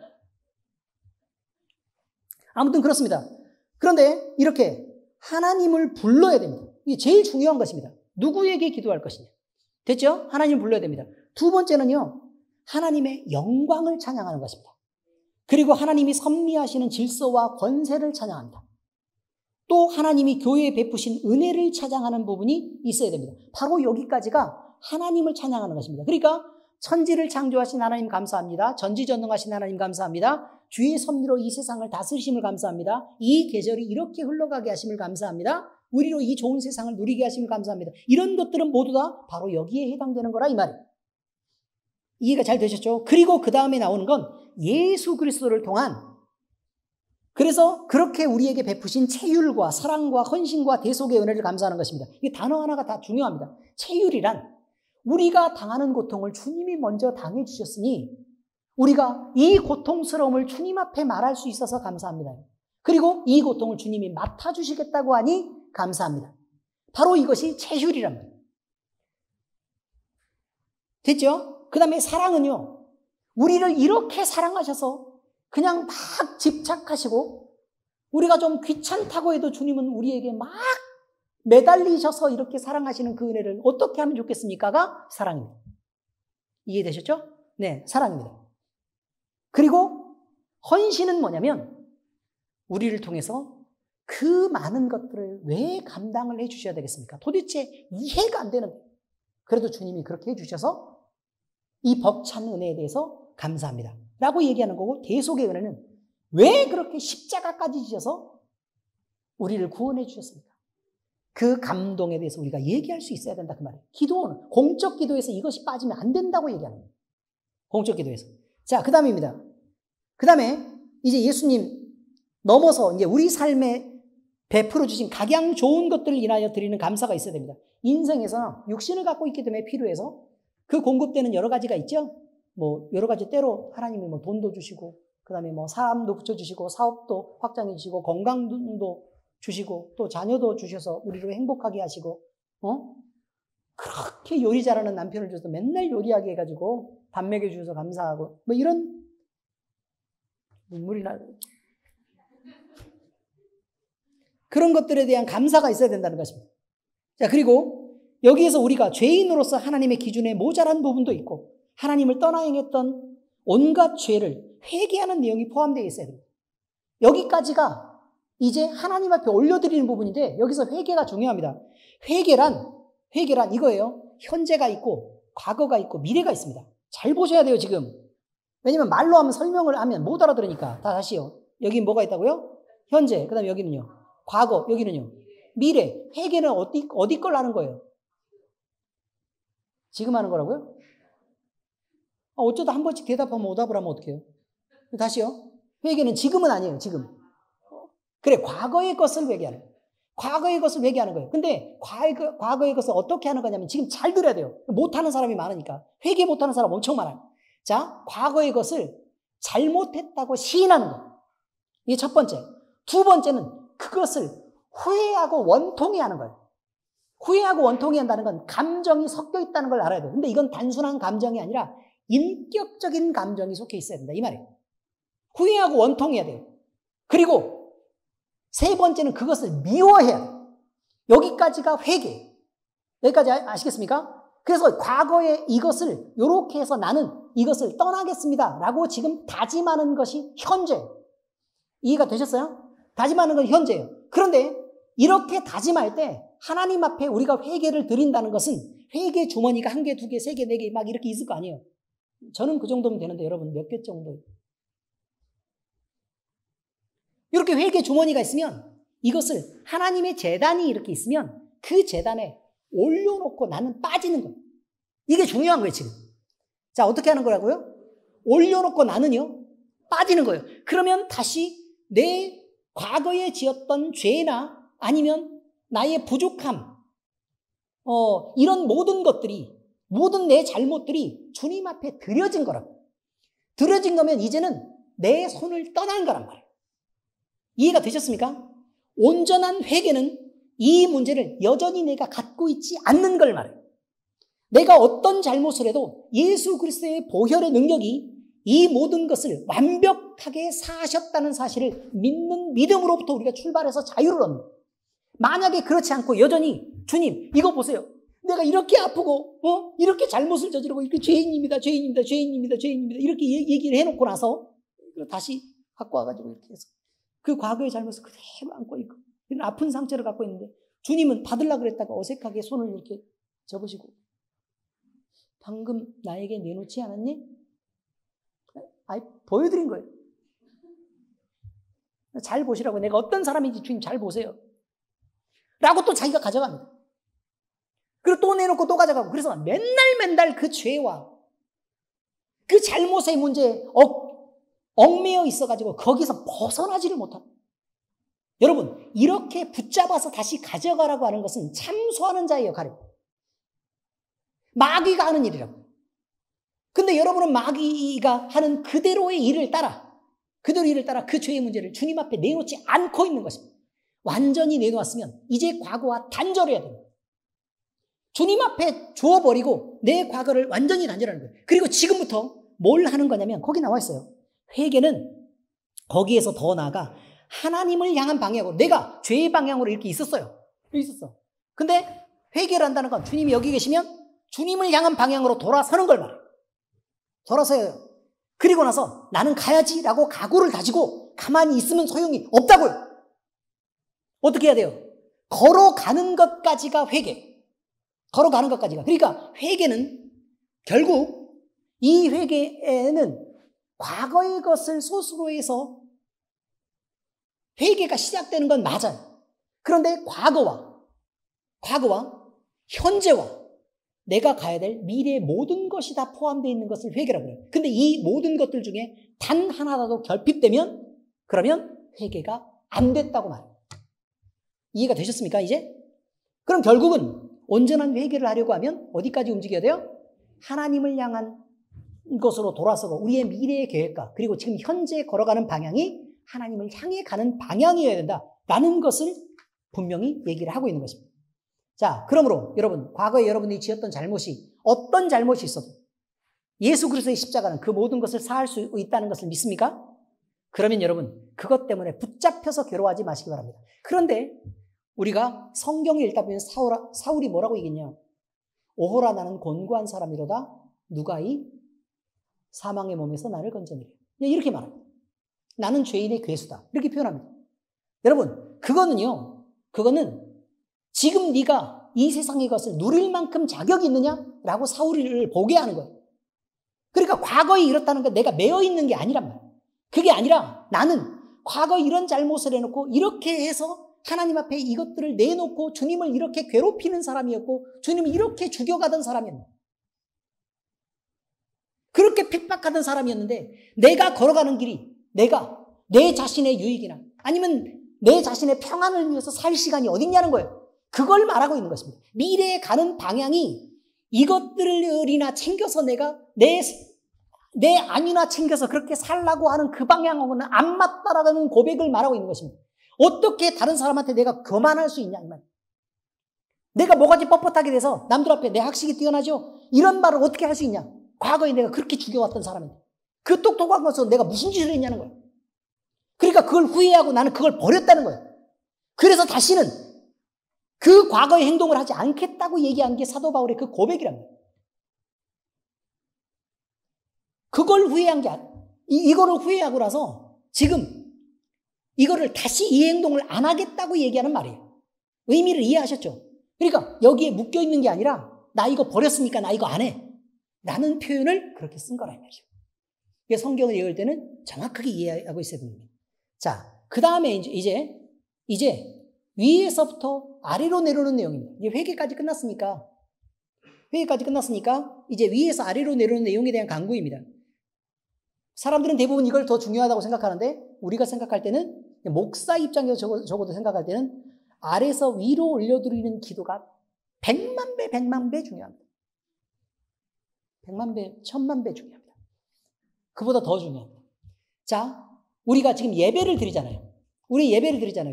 아무튼 그렇습니다. 그런데 이렇게 하나님을 불러야 됩니다. 이게 제일 중요한 것입니다. 누구에게 기도할 것이냐. 됐죠? 하나님을 불러야 됩니다. 두 번째는요. 하나님의 영광을 찬양하는 것입니다. 그리고 하나님이 섭리하시는 질서와 권세를 찬양합니다. 또 하나님이 교회에 베푸신 은혜를 찬양하는 부분이 있어야 됩니다. 바로 여기까지가 하나님을 찬양하는 것입니다. 그러니까 천지를 창조하신 하나님 감사합니다. 전지전능하신 하나님 감사합니다. 주의 섭리로 이 세상을 다스리심을 감사합니다. 이 계절이 이렇게 흘러가게 하심을 감사합니다. 우리로 이 좋은 세상을 누리게 하심을 감사합니다. 이런 것들은 모두 다 바로 여기에 해당되는 거라 이 말이에요. 이해가 잘 되셨죠? 그리고 그 다음에 나오는 건 예수 그리스도를 통한 그래서 그렇게 우리에게 베푸신 체휼과 사랑과 헌신과 대속의 은혜를 감사하는 것입니다. 이 단어 하나가 다 중요합니다. 체휼이란 우리가 당하는 고통을 주님이 먼저 당해 주셨으니 우리가 이 고통스러움을 주님 앞에 말할 수 있어서 감사합니다. 그리고 이 고통을 주님이 맡아주시겠다고 하니 감사합니다. 바로 이것이 체휼이랍니다. 됐죠? 그 다음에 사랑은요. 우리를 이렇게 사랑하셔서 그냥 막 집착하시고 우리가 좀 귀찮다고 해도 주님은 우리에게 막 매달리셔서 이렇게 사랑하시는 그 은혜를 어떻게 하면 좋겠습니까가 사랑입니다. 이해되셨죠? 네, 사랑입니다. 그리고 헌신은 뭐냐면 우리를 통해서 그 많은 것들을 왜 감당을 해 주셔야 되겠습니까? 도대체 이해가 안 되는데 그래도 주님이 그렇게 해 주셔서 이 벅찬 은혜에 대해서 감사합니다 라고 얘기하는 거고 대속의 은혜는 왜 그렇게 십자가까지 지셔서 우리를 구원해 주셨습니까? 그 감동에 대해서 우리가 얘기할 수 있어야 된다 그 말이에요. 기도는 공적 기도에서 이것이 빠지면 안 된다고 얘기하는 거예요. 공적 기도에서. 자, 그 다음입니다. 그 다음에 이제 예수님 넘어서 이제 우리 삶에 베풀어 주신 각양 좋은 것들을 인하여 드리는 감사가 있어야 됩니다. 인생에서 육신을 갖고 있기 때문에 필요해서 그 공급되는 여러 가지가 있죠. 뭐 여러 가지 때로 하나님이 뭐 돈도 주시고 그 다음에 뭐 사람도 붙여주시고 사업도 확장해 주시고 건강도 주시고 또 자녀도 주셔서 우리를 행복하게 하시고 그렇게 요리 잘하는 남편을 줘서 맨날 요리하게 해가지고 밥 먹여주셔서 감사하고 뭐 이런 눈물이 나. 그런 것들에 대한 감사가 있어야 된다는 것입니다. 자, 그리고 여기에서 우리가 죄인으로서 하나님의 기준에 모자란 부분도 있고 하나님을 떠나 행했던 온갖 죄를 회개하는 내용이 포함되어 있어야 됩니다. 여기까지가 이제 하나님 앞에 올려드리는 부분인데 여기서 회개가 중요합니다. 회개란 이거예요. 현재가 있고 과거가 있고 미래가 있습니다. 잘 보셔야 돼요, 지금. 왜냐면 말로 하면 설명을 하면 못 알아들으니까. 다시요. 여기 뭐가 있다고요? 현재. 그 다음에 여기는요. 과거. 여기는요. 미래. 회개는 어디 걸 하는 거예요? 지금 하는 거라고요? 어쩌다 한 번씩 대답하면 오답을 하면 어떡해요? 다시요. 회개는 지금은 아니에요, 지금. 그래, 과거의 것을 회개하는 거예요. 과거의 것을 회개하는 거예요. 근데 과거의 것을 어떻게 하는 거냐면 지금 잘 들어야 돼요. 못하는 사람이 많으니까. 회개 못하는 사람 엄청 많아요. 자, 과거의 것을 잘못했다고 시인하는 거. 이게 첫 번째. 두 번째는 그것을 후회하고 원통해 하는 거예요. 후회하고 원통해 한다는 건 감정이 섞여 있다는 걸 알아야 돼요. 근데 이건 단순한 감정이 아니라 인격적인 감정이 속해 있어야 된다. 이 말이에요. 후회하고 원통해야 돼요. 그리고 세 번째는 그것을 미워해야 돼요. 여기까지가 회개. 여기까지 아시겠습니까? 그래서 과거에 이것을 이렇게 해서 나는 이것을 떠나겠습니다 라고 지금 다짐하는 것이 현재. 이해가 되셨어요? 다짐하는 건 현재예요. 그런데 이렇게 다짐할 때 하나님 앞에 우리가 회개를 드린다는 것은 회개 주머니가 1개, 2개, 3개, 4개 막 이렇게 있을 거 아니에요. 저는 그 정도면 되는데 여러분 몇 개 정도? 이렇게 회개 주머니가 있으면 이것을 하나님의 제단이 이렇게 있으면 그 제단에 올려놓고 나는 빠지는 거예요. 이게 중요한 거예요, 지금. 자, 어떻게 하는 거라고요? 올려놓고 나는요, 빠지는 거예요. 그러면 다시 내 과거에 지었던 죄나 아니면 나의 부족함, 이런 모든 것들이, 모든 내 잘못들이 주님 앞에 드려진 거라고. 드려진 거면 이제는 내 손을 떠난 거란 말이에요. 이해가 되셨습니까? 온전한 회개는 이 문제를 여전히 내가 갖고 있지 않는 걸 말해요. 내가 어떤 잘못을 해도 예수 그리스도의 보혈의 능력이 이 모든 것을 완벽하게 사하셨다는 사실을 믿는 믿음으로부터 우리가 출발해서 자유를 얻는. 만약에 그렇지 않고 여전히 주님 이거 보세요. 내가 이렇게 아프고 이렇게 잘못을 저지르고 이렇게 죄인입니다. 이렇게 얘기를 해놓고 나서 다시 갖고 와가지고 이렇게 해서 그 과거의 잘못을 그대로 안고 있고 이런 아픈 상처를 갖고 있는데 주님은 받으려고 그랬다가 어색하게 손을 이렇게 접으시고 방금 나에게 내놓지 않았니? 보여드린 거예요. 잘 보시라고. 내가 어떤 사람인지 주님 잘 보세요. 라고 또 자기가 가져갑니다. 그리고 또 내놓고 또 가져가고. 그래서 맨날 그 죄와 그 잘못의 문제에 얽매여 있어가지고 거기서 벗어나지를 못합니다. 여러분, 이렇게 붙잡아서 다시 가져가라고 하는 것은 참소하는 자의 역할이에요. 마귀가 하는 일이라고. 근데 여러분은 마귀가 하는 그대로의 일을 따라 그 죄의 문제를 주님 앞에 내놓지 않고 있는 것입니다. 완전히 내놓았으면 이제 과거와 단절해야 됩니다. 주님 앞에 주어버리고 내 과거를 완전히 단절하는 거예요. 그리고 지금부터 뭘 하는 거냐면 거기 나와 있어요. 회개는 거기에서 더 나아가 하나님을 향한 방향으로, 내가 죄의 방향으로 이렇게 있었어요. 근데 회개를 한다는 건 주님이 여기 계시면 주님을 향한 방향으로 돌아서는 걸 말해요. 돌아서요. 그리고 나서 나는 가야지라고 각오를 다지고 가만히 있으면 소용이 없다고요. 어떻게 해야 돼요? 걸어가는 것까지가 회개. 걸어가는 것까지가. 그러니까 회개는 결국 이 회개에는 과거의 것을 소수로 해서 회개가 시작되는 건 맞아요. 그런데 과거와 현재와 내가 가야 될 미래의 모든 것이 다 포함되어 있는 것을 회개라고 해요. 근데 이 모든 것들 중에 단 하나라도 결핍되면 그러면 회개가 안 됐다고 말해요. 이해가 되셨습니까, 이제? 그럼 결국은 온전한 회개를 하려고 하면 어디까지 움직여야 돼요? 하나님을 향한 것으로 돌아서고 우리의 미래의 계획과 그리고 지금 현재 걸어가는 방향이 하나님을 향해 가는 방향이어야 된다라는 것을 분명히 얘기를 하고 있는 것입니다. 자, 그러므로 여러분, 과거에 여러분이 지었던 잘못이 어떤 잘못이 있어도 예수 그리스도의 십자가는 그 모든 것을 사할 수 있다는 것을 믿습니까? 그러면 여러분, 그것 때문에 붙잡혀서 괴로워하지 마시기 바랍니다. 그런데 우리가 성경을 읽다 보면 사울이 뭐라고 얘기했냐? 오호라 나는 곤고한 사람이로다 누가 이 사망의 몸에서 나를 건져내리. 이렇게 말합니다. 나는 죄인의 괴수다. 이렇게 표현합니다. 여러분, 그거는 지금 네가 이 세상의 것을 누릴 만큼 자격이 있느냐라고 사울을 보게 하는 거예요. 그러니까 과거에 이렇다는 건 내가 매여 있는 게 아니란 말이에요. 그게 아니라 나는 과거에 이런 잘못을 해놓고 이렇게 해서 하나님 앞에 이것들을 내놓고 주님을 이렇게 괴롭히는 사람이었고 주님을 이렇게 죽여가던 사람이었는데 그렇게 핍박하던 사람이었는데 내가 걸어가는 길이 내가 내 자신의 유익이나 아니면 내 자신의 평안을 위해서 살 시간이 어딨냐는 거예요. 그걸 말하고 있는 것입니다. 미래에 가는 방향이 이것들이나 챙겨서 내가 내 안위나 챙겨서 그렇게 살라고 하는 그 방향하고는 안 맞다라는 고백을 말하고 있는 것입니다. 어떻게 다른 사람한테 내가 교만할 수 있냐 이 말. 내가 뭐가지 뻣뻣하게 돼서 남들 앞에 내 학식이 뛰어나죠. 이런 말을 어떻게 할 수 있냐. 과거에 내가 그렇게 죽여왔던 사람인데 그 똑똑한 것으로 내가 무슨 짓을 했냐는 거예요. 그러니까 그걸 후회하고 나는 그걸 버렸다는 거예요. 그래서 다시는 그 과거의 행동을 하지 않겠다고 얘기한 게 사도 바울의 그 고백이랍니다. 그걸 후회한 게 이거를 후회하고 나서 지금 이거를 다시 이 행동을 안 하겠다고 얘기하는 말이에요. 의미를 이해하셨죠? 그러니까 여기에 묶여 있는 게 아니라 나 이거 버렸으니까 나 이거 안 해. 라는 표현을 그렇게 쓴 거라 이 말이죠. 성경을 읽을 때는 정확하게 이해하고 있어야 됩니다. 자, 그 다음에 이제 위에서부터 아래로 내려오는 내용입니다. 이제 회개까지 끝났으니까 이제 위에서 아래로 내려오는 내용에 대한 강구입니다. 사람들은 대부분 이걸 더 중요하다고 생각하는데 우리가 생각할 때는 목사 입장에서 적어도 생각할 때는 아래에서 위로 올려드리는 기도가 100만 배 중요합니다. 100만 배, 1000만 배 중요합니다. 그보다 더 중요합니다. 자, 우리가 지금 예배를 드리잖아요.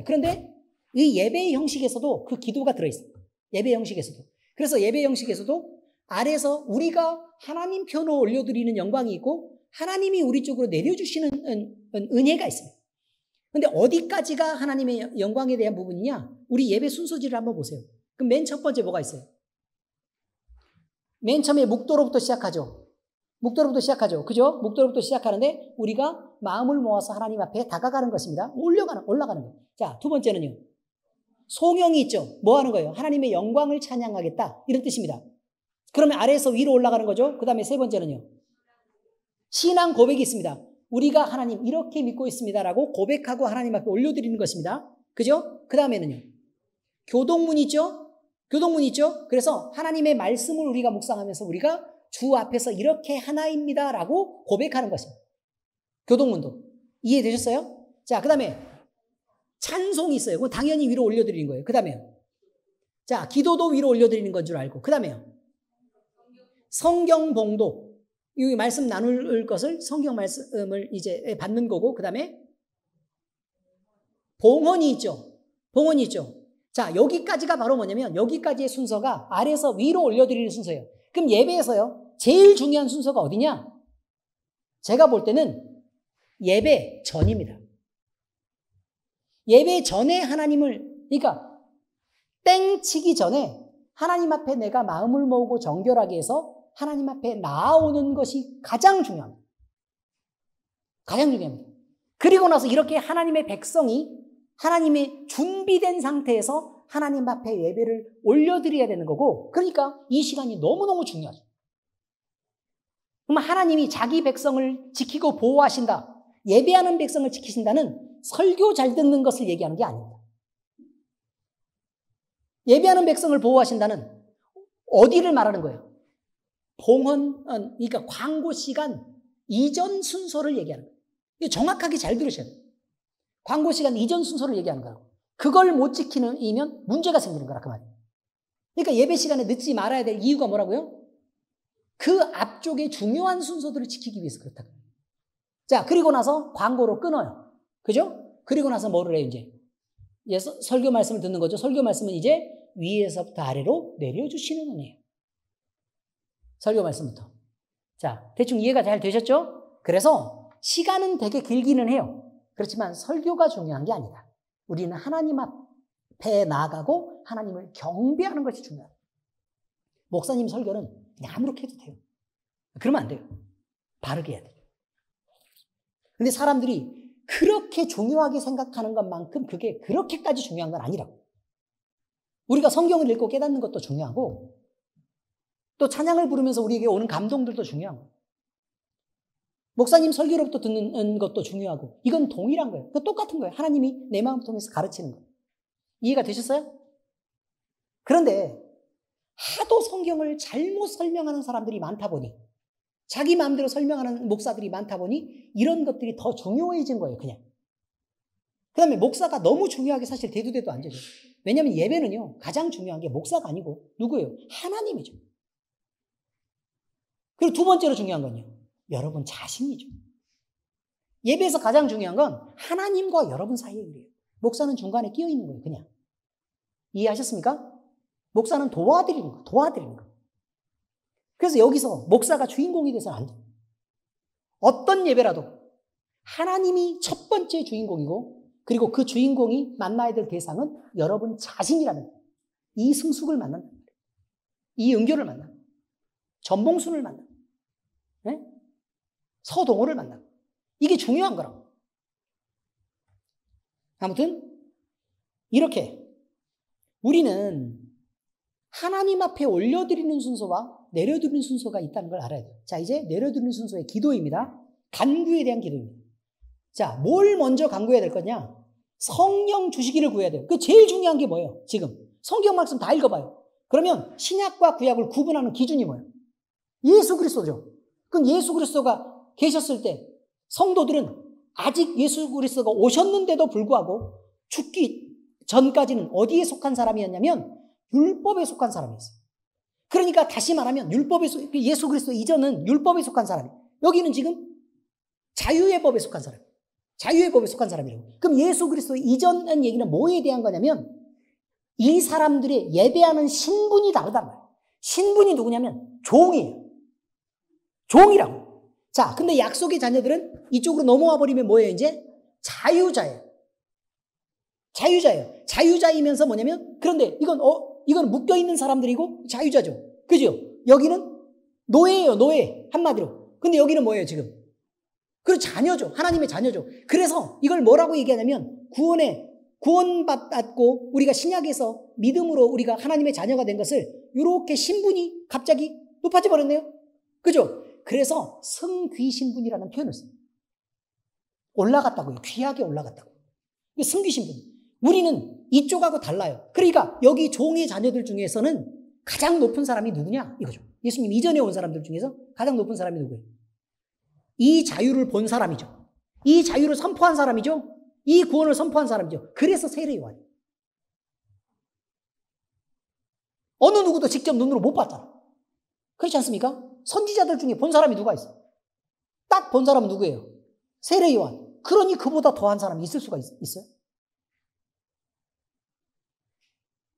그런데 이 예배의 형식에서도 그 기도가 들어있어요. 예배 형식에서도. 그래서 예배 형식에서도 아래에서 우리가 하나님 편으로 올려드리는 영광이 있고 하나님이 우리 쪽으로 내려주시는 은혜가 있습니다. 그런데 어디까지가 하나님의 영광에 대한 부분이냐? 우리 예배 순서지를 한번 보세요. 그럼 맨 첫 번째 뭐가 있어요? 맨 처음에 묵도로부터 시작하죠. 그죠? 묵도로부터 시작하는데 우리가 마음을 모아서 하나님 앞에 다가가는 것입니다. 올라가는 거예요. 자, 두 번째는요. 송영이 있죠. 뭐 하는 거예요? 하나님의 영광을 찬양하겠다. 이런 뜻입니다. 그러면 아래에서 위로 올라가는 거죠. 그 다음에 세 번째는요. 신앙 고백이 있습니다. 우리가 하나님 이렇게 믿고 있습니다라고 고백하고 하나님 앞에 올려드리는 것입니다. 그죠? 그 다음에는요. 교동문이 있죠. 그래서 하나님의 말씀을 우리가 묵상하면서 우리가 주 앞에서 이렇게 하나입니다라고 고백하는 것입니다. 교동문도. 이해되셨어요? 자, 그 다음에 찬송이 있어요. 그건 당연히 위로 올려드리는 거예요. 그 다음에 자, 기도도 위로 올려드리는 건 줄 알고. 그 다음에요. 성경 봉독. 이 말씀 나눌 것을 성경 말씀을 이제 받는 거고, 그 다음에 봉헌이 있죠. 자, 여기까지가 바로 뭐냐면 여기까지의 순서가 아래에서 위로 올려드리는 순서예요. 그럼 예배에서요, 제일 중요한 순서가 어디냐? 제가 볼 때는 예배 전입니다. 예배 전에 하나님을, 그러니까 땡 치기 전에 하나님 앞에 내가 마음을 모으고 정결하게 해서 하나님 앞에 나아오는 것이 가장 중요합니다. 그리고 나서 이렇게 하나님의 백성이 하나님의 준비된 상태에서 하나님 앞에 예배를 올려드려야 되는 거고, 그러니까 이 시간이 너무너무 중요하죠. 그럼 하나님이 자기 백성을 지키고 보호하신다, 예배하는 백성을 지키신다는 설교 잘 듣는 것을 얘기하는 게 아닙니다. 예배하는 백성을 보호하신다는 어디를 말하는 거예요? 봉헌, 그러니까 광고 시간 이전 순서를 얘기하는 거예요. 정확하게 잘 들으셔야 돼요. 광고 시간 이전 순서를 얘기하는 거예요. 그걸 못 지키면 문제가 생기는 거라 그 말이에요. 그러니까 예배 시간에 늦지 말아야 될 이유가 뭐라고요? 그 앞쪽에 중요한 순서들을 지키기 위해서 그렇다. 자, 그리고 나서 광고로 끊어요. 그죠? 그리고 나서 뭐를 해요, 이제? 설교 말씀을 듣는 거죠. 설교 말씀은 이제 위에서부터 아래로 내려주시는 은혜예요. 설교 말씀부터. 자, 대충 이해가 잘 되셨죠? 그래서 시간은 되게 길기는 해요. 그렇지만 설교가 중요한 게 아니다. 우리는 하나님 앞에 나아가고 하나님을 경배하는 것이 중요하다. 목사님 설교는 그냥 아무렇게 해도 돼요. 그러면 안 돼요. 바르게 해야 돼요. 근데 사람들이 그렇게 중요하게 생각하는 것만큼 그게 그렇게까지 중요한 건 아니라고. 우리가 성경을 읽고 깨닫는 것도 중요하고 또 찬양을 부르면서 우리에게 오는 감동들도 중요한 거예요. 목사님 설교로부터 듣는 것도 중요하고 이건 동일한 거예요. 그 똑같은 거예요. 하나님이 내 마음 통해서 가르치는 거예요. 이해가 되셨어요? 그런데 하도 성경을 잘못 설명하는 사람들이 많다 보니 자기 마음대로 설명하는 목사들이 많다 보니 이런 것들이 더 중요해진 거예요. 그냥. 그 다음에 목사가 너무 중요하게 사실 대두대도 안 되죠. 왜냐하면 예배는요. 가장 중요한 게 목사가 아니고 누구예요? 하나님이죠. 그리고 두 번째로 중요한 건요. 여러분 자신이죠. 예배에서 가장 중요한 건 하나님과 여러분 사이의 일이에요. 목사는 중간에 끼어 있는 거예요. 그냥. 이해하셨습니까? 목사는 도와드리는 거. 그래서 여기서 목사가 주인공이 돼서는 안 돼요. 어떤 예배라도 하나님이 첫 번째 주인공이고 그리고 그 주인공이 만나야 될 대상은 여러분 자신이라는 거예요. 이 승숙을 만난다. 이 은교를 만난다. 전봉순을 만난다. 네? 서동호를 만난다. 이게 중요한 거라고. 아무튼 이렇게 우리는 하나님 앞에 올려드리는 순서와 내려드리는 순서가 있다는 걸 알아야 돼요. 자, 이제 내려드리는 순서의 기도입니다. 간구에 대한 기도입니다. 자, 뭘 먼저 간구해야 될 거냐? 성령 주시기를 구해야 돼요. 그 제일 중요한 게 뭐예요? 지금 성경 말씀 다 읽어봐요. 그러면 신약과 구약을 구분하는 기준이 뭐예요? 예수 그리스도죠. 그럼 예수 그리스도가 계셨을 때 성도들은 아직 예수 그리스도가 오셨는데도 불구하고 죽기 전까지는 어디에 속한 사람이었냐면 율법에 속한 사람이었어요. 그러니까 다시 말하면 예수 그리스도 이전은 율법에 속한 사람이에요. 여기는 지금 자유의 법에 속한 사람. 자유의 법에 속한 사람이라고. 그럼 예수 그리스도 이전의 얘기는 뭐에 대한 거냐면 이 사람들의 예배하는 신분이 다르단 말이에요. 신분이 누구냐면 종이에요. 종이라고. 자, 근데 약속의 자녀들은 이쪽으로 넘어와 버리면 뭐예요, 이제? 자유자예요. 자유자이면서 뭐냐면, 그런데 이건 묶여있는 사람들이고 자유자죠. 그죠? 여기는 노예예요, 노예. 한마디로. 근데 여기는 뭐예요, 지금? 그리고 자녀죠. 하나님의 자녀죠. 그래서 이걸 뭐라고 얘기하냐면, 구원받았고, 우리가 신약에서 믿음으로 우리가 하나님의 자녀가 된 것을, 이렇게 신분이 갑자기 높아져 버렸네요. 그죠? 그래서 승귀 신분이라는 표현을 써요. 올라갔다고요. 귀하게 올라갔다고. 승귀 신분. 우리는 이쪽하고 달라요. 그러니까 여기 종의 자녀들 중에서는 가장 높은 사람이 누구냐? 이거죠. 예수님 이전에 온 사람들 중에서 가장 높은 사람이 누구예요? 이 자유를 본 사람이죠. 이 자유를 선포한 사람이죠. 이 구원을 선포한 사람이죠. 그래서 세례 요한이. 어느 누구도 직접 눈으로 못 봤잖아. 그렇지 않습니까? 선지자들 중에 본 사람이 누가 있어? 딱 본 사람은 누구예요? 세례 요한. 그러니 그보다 더한 사람이 있을 수가 있어요?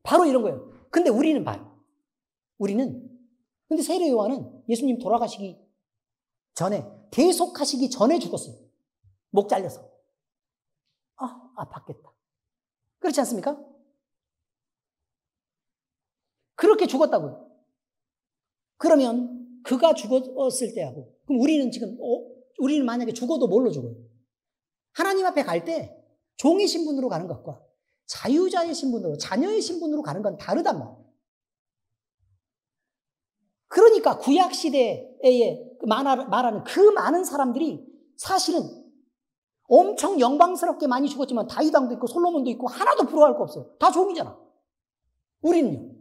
바로 이런 거예요. 근데 우리는 봐요. 근데 세례 요한은 예수님 돌아가시기 전에, 계속하시기 전에 죽었어요. 목 잘려서. 아팠겠다. 그렇지 않습니까? 그렇게 죽었다고요. 그러면 그가 죽었을 때하고, 그럼 우리는 만약에 죽어도 뭘로 죽어요? 하나님 앞에 갈 때 종의 신분으로 가는 것과 자유자의 신분으로, 자녀의 신분으로 가는 건 다르단 말이에요. 그러니까 구약시대에 말하는 그 많은 사람들이 사실은 엄청 영광스럽게 많이 죽었지만 다윗왕도 있고 솔로몬도 있고 하나도 부러워할 거 없어요. 다 종이잖아. 우리는요.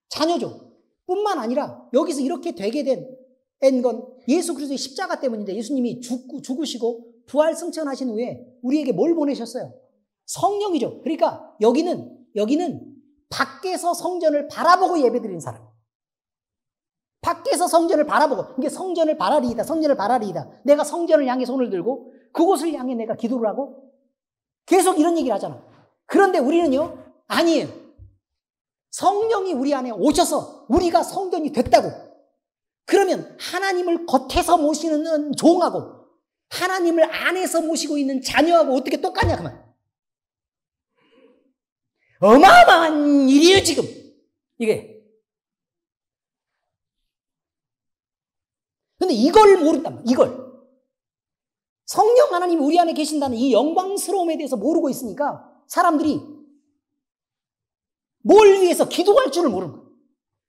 자녀죠. 뿐만 아니라 여기서 이렇게 되게 된 건 예수 그리스도의 십자가 때문인데 예수님이 죽으시고 부활 승천하신 후에 우리에게 뭘 보내셨어요? 성령이죠. 그러니까 여기는 밖에서 성전을 바라보고 예배드리는 사람. 밖에서 성전을 바라보고, 이게 성전을 바라리이다, 성전을 바라리이다. 내가 성전을 향해 손을 들고 그곳을 향해 내가 기도를 하고 계속 이런 얘기를 하잖아. 그런데 우리는요, 아니에요. 성령이 우리 안에 오셔서 우리가 성전이 됐다고. 그러면 하나님을 겉에서 모시는 종하고 하나님을 안에서 모시고 있는 자녀하고 어떻게 똑같냐 그 말. 어마어마한 일이에요 지금 이게. 근데 이걸 모른단 말이야. 이걸. 성령 하나님이 우리 안에 계신다는 이 영광스러움에 대해서 모르고 있으니까 사람들이 뭘 위해서 기도할 줄을 모르는 거예요.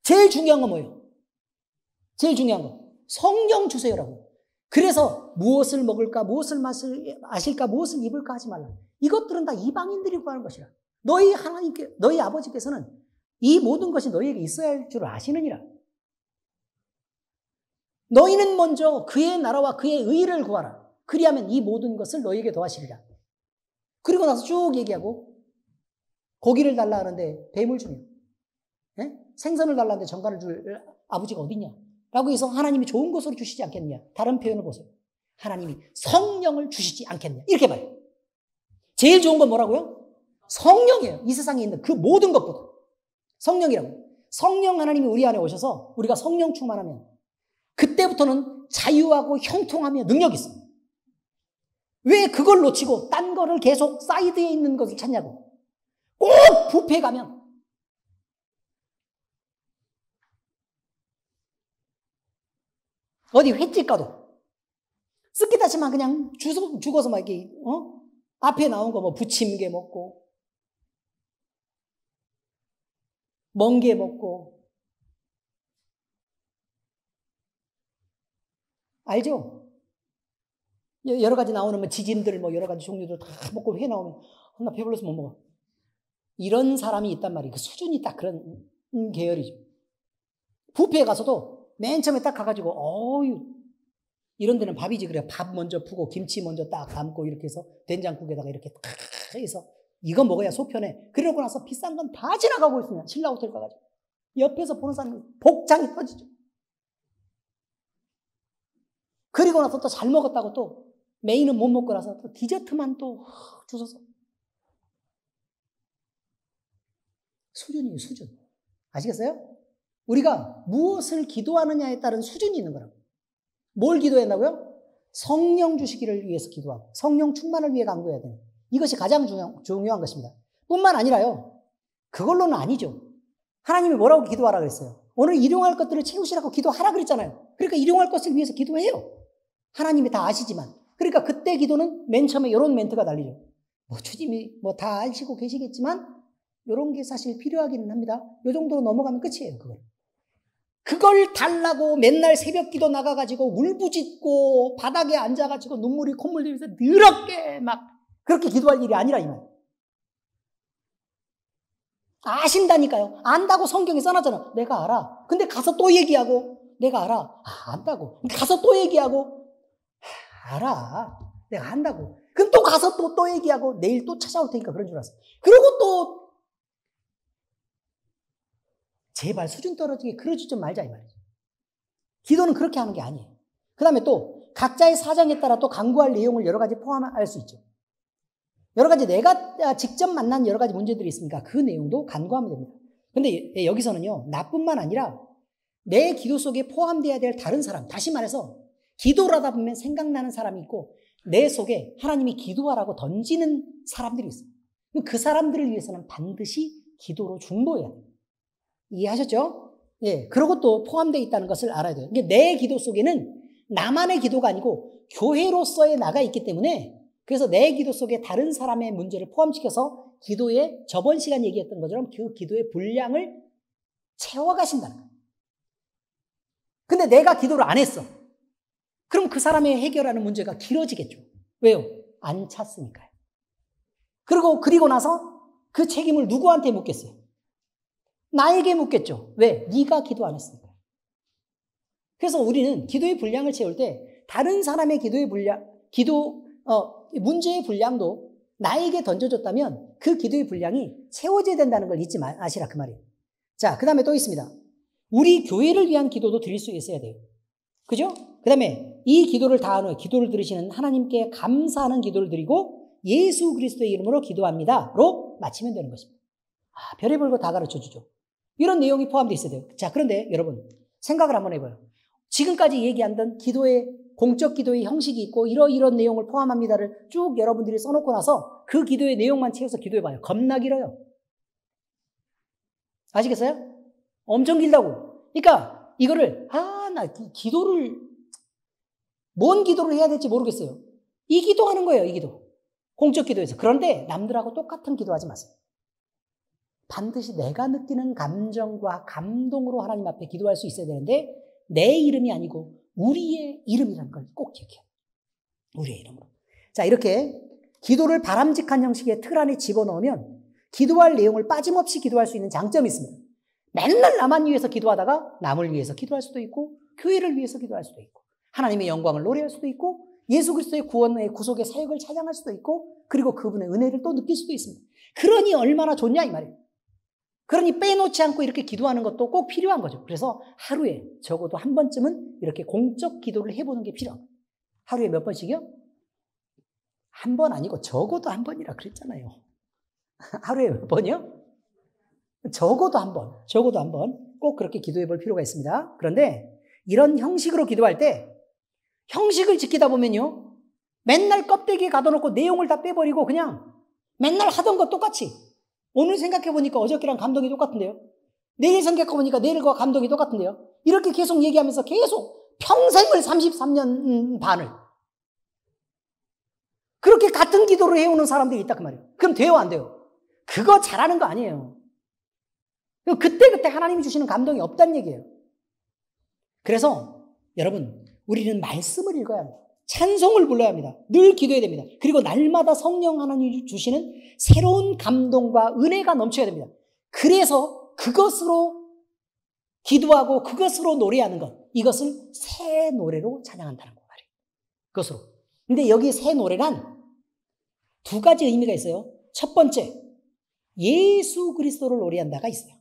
제일 중요한 건 뭐예요? 제일 중요한 건 성령 주세요라고. 그래서 무엇을 먹을까, 무엇을 마실까, 무엇을 입을까 하지 말라. 이것들은 다 이방인들이 구하는 것이라. 너희 하나님께, 너희 아버지께서는 이 모든 것이 너희에게 있어야 할 줄 아시느니라. 너희는 먼저 그의 나라와 그의 의를 구하라. 그리하면 이 모든 것을 너희에게 더하시리라. 그리고 나서 쭉 얘기하고 고기를 달라 하는데 뱀을 주며, 예? 생선을 달라 하는데 정갈을 줄 아버지가 어딨냐? 라고 해서 하나님이 좋은 것으로 주시지 않겠냐? 다른 표현을 보세요. 하나님이 성령을 주시지 않겠냐? 이렇게 말해요. 제일 좋은 건 뭐라고요? 성령이에요. 이 세상에 있는 그 모든 것보다. 성령이라고. 성령 하나님이 우리 안에 오셔서 우리가 성령 충만하면 그때부터는 자유하고 형통하며 능력이 있어요. 왜 그걸 놓치고 딴 거를 계속 사이드에 있는 것을 찾냐고. 꼭 뷔페에 가면 어디 횟집 가도 쓰기다시만 그냥 죽어서 막 이렇게 앞에 나온 거 뭐 부침개 먹고 멍게 먹고 알죠? 여러 가지 나오는 뭐 지짐들 뭐 여러 가지 종류들 다 먹고 회 나오면 나 배불러서 못 먹어. 이런 사람이 있단 말이에요. 그 수준이 딱 그런 계열이죠. 뷔페에 가서도 맨 처음에 딱 가가지고 어유 이런 데는 밥이지 그래. 밥 먼저 푸고 김치 먼저 딱 담고 이렇게 해서 된장국에다가 이렇게 딱 해서 이거 먹어야 속 편해. 그러고 나서 비싼 건 다 지나가고 있으면 신라 호텔 가가지고 옆에서 보는 사람이 복장이 터지죠. 그리고 나서 또 잘 먹었다고 또 메인은 못 먹고 나서 또 디저트만 또 주셔서 수준이에요, 수준. 아시겠어요? 우리가 무엇을 기도하느냐에 따른 수준이 있는 거라고. 뭘 기도한다고요? 성령 주시기를 위해서 기도하고 성령 충만을 위해 간구해야 돼요. 이것이 가장 중요한 것입니다. 뿐만 아니라요. 그걸로는 아니죠. 하나님이 뭐라고 기도하라 그랬어요? 오늘 일용할 것들을 채우시라고 기도하라 그랬잖아요. 그러니까 일용할 것을 위해서 기도해요. 하나님이 다 아시지만. 그러니까 그때 기도는 맨 처음에 이런 멘트가 달리죠. 뭐 주님이 뭐 다 아시고 계시겠지만 이런 게 사실 필요하기는 합니다. 이 정도로 넘어가면 끝이에요. 그걸 달라고 맨날 새벽 기도 나가가지고 울부짖고 바닥에 앉아가지고 눈물이 콧물 들면서 더럽게 막 그렇게 기도할 일이 아니라 이 말. 아신다니까요. 안다고 성경에 써놨잖아. 내가 알아. 근데 가서 또 얘기하고 내가 알아. 안다고. 가서 또 얘기하고 알아. 내가 안다고. 그럼 또 가서 또 얘기하고 내일 또 찾아올 테니까 그런 줄 알았어. 그리고 또 제발 수준 떨어지게 그러지 좀 말자 이 말이죠. 기도는 그렇게 하는 게 아니에요. 그 다음에 또 각자의 사정에 따라 또 간구할 내용을 여러 가지 포함할 수 있죠. 여러 가지 내가 직접 만난 여러 가지 문제들이 있으니까 그 내용도 간구하면 됩니다. 근데 여기서는요, 나뿐만 아니라 내 기도 속에 포함되어야 될 다른 사람, 다시 말해서 기도를 하다 보면 생각나는 사람이 있고 내 속에 하나님이 기도하라고 던지는 사람들이 있어요. 그 사람들을 위해서는 반드시 기도로 중보해야 돼요. 이해하셨죠? 예. 그러고 또 포함되어 있다는 것을 알아야 돼요. 내 기도 속에는 나만의 기도가 아니고 교회로서의 나가 있기 때문에 그래서 내 기도 속에 다른 사람의 문제를 포함시켜서 기도에 저번 시간 얘기했던 것처럼 그 기도의 분량을 채워가신다는 거예요. 근데 내가 기도를 안 했어. 그럼 그 사람의 해결하는 문제가 길어지겠죠. 왜요? 안 찼으니까요. 그리고 나서 그 책임을 누구한테 묻겠어요? 나에게 묻겠죠. 왜? 네가 기도 안 했으니까. 그래서 우리는 기도의 분량을 채울 때 다른 사람의 기도의 분량, 문제의 분량도 나에게 던져줬다면 그 기도의 분량이 채워져야 된다는 걸 잊지 마시라 그 말이에요. 자, 그 다음에 또 있습니다. 우리 교회를 위한 기도도 드릴 수 있어야 돼요. 그죠? 그 다음에 이 기도를 다 한 후에 기도를 들으시는 하나님께 감사하는 기도를 드리고 예수 그리스도의 이름으로 기도합니다로 마치면 되는 것입니다. 별의별 거 다 가르쳐 주죠. 이런 내용이 포함되어 있어야 돼요. 자, 그런데 여러분 생각을 한번 해봐요. 지금까지 얘기한 기도의 공적 기도의 형식이 있고 이런 내용을 포함합니다를 쭉 여러분들이 써놓고 나서 그 기도의 내용만 채워서 기도해봐요. 겁나 길어요. 아시겠어요? 엄청 길다고. 그러니까 이거를 나 기도를 뭔 기도를 해야 될지 모르겠어요. 이 기도하는 거예요. 이 기도. 공적 기도에서. 그런데 남들하고 똑같은 기도하지 마세요. 반드시 내가 느끼는 감정과 감동으로 하나님 앞에 기도할 수 있어야 되는데 내 이름이 아니고 우리의 이름이라는 걸 꼭 기억해요. 우리의 이름으로. 자, 이렇게 기도를 바람직한 형식의 틀 안에 집어넣으면 기도할 내용을 빠짐없이 기도할 수 있는 장점이 있습니다. 맨날 나만 위해서 기도하다가 남을 위해서 기도할 수도 있고 교회를 위해서 기도할 수도 있고 하나님의 영광을 노래할 수도 있고 예수 그리스도의 구원의 구속의 사역을 찬양할 수도 있고 그리고 그분의 은혜를 또 느낄 수도 있습니다. 그러니 얼마나 좋냐 이 말이에요. 그러니 빼놓지 않고 이렇게 기도하는 것도 꼭 필요한 거죠. 그래서 하루에 적어도 한 번쯤은 이렇게 공적 기도를 해보는 게 필요합니다. 하루에 몇 번씩이요? 한 번 아니고 적어도 한 번이라 그랬잖아요. 하루에 몇 번이요? 적어도 한 번 꼭 그렇게 기도해 볼 필요가 있습니다. 그런데 이런 형식으로 기도할 때 형식을 지키다 보면요 맨날 껍데기에 가둬놓고 내용을 다 빼버리고 그냥 맨날 하던 거 똑같이 오늘 생각해보니까 어저께랑 감동이 똑같은데요. 내일 생각해보니까 내일과 감동이 똑같은데요. 이렇게 계속 얘기하면서 계속 평생을 33년 반을 그렇게 같은 기도를 해오는 사람들이 있다 그 말이에요. 그럼 돼요 안 돼요? 그거 잘하는 거 아니에요. 그때그때 하나님이 주시는 감동이 없다는 얘기예요. 그래서 여러분 우리는 말씀을 읽어야 합니다. 찬송을 불러야 합니다. 늘 기도해야 됩니다. 그리고 날마다 성령 하나님이 주시는 새로운 감동과 은혜가 넘쳐야 됩니다. 그래서 그것으로 기도하고 그것으로 노래하는 것, 이것을 새 노래로 찬양한다는 거 말이에요. 그것으로. 근데 여기 새 노래란 두 가지 의미가 있어요. 첫 번째, 예수 그리스도를 노래한다가 있어요.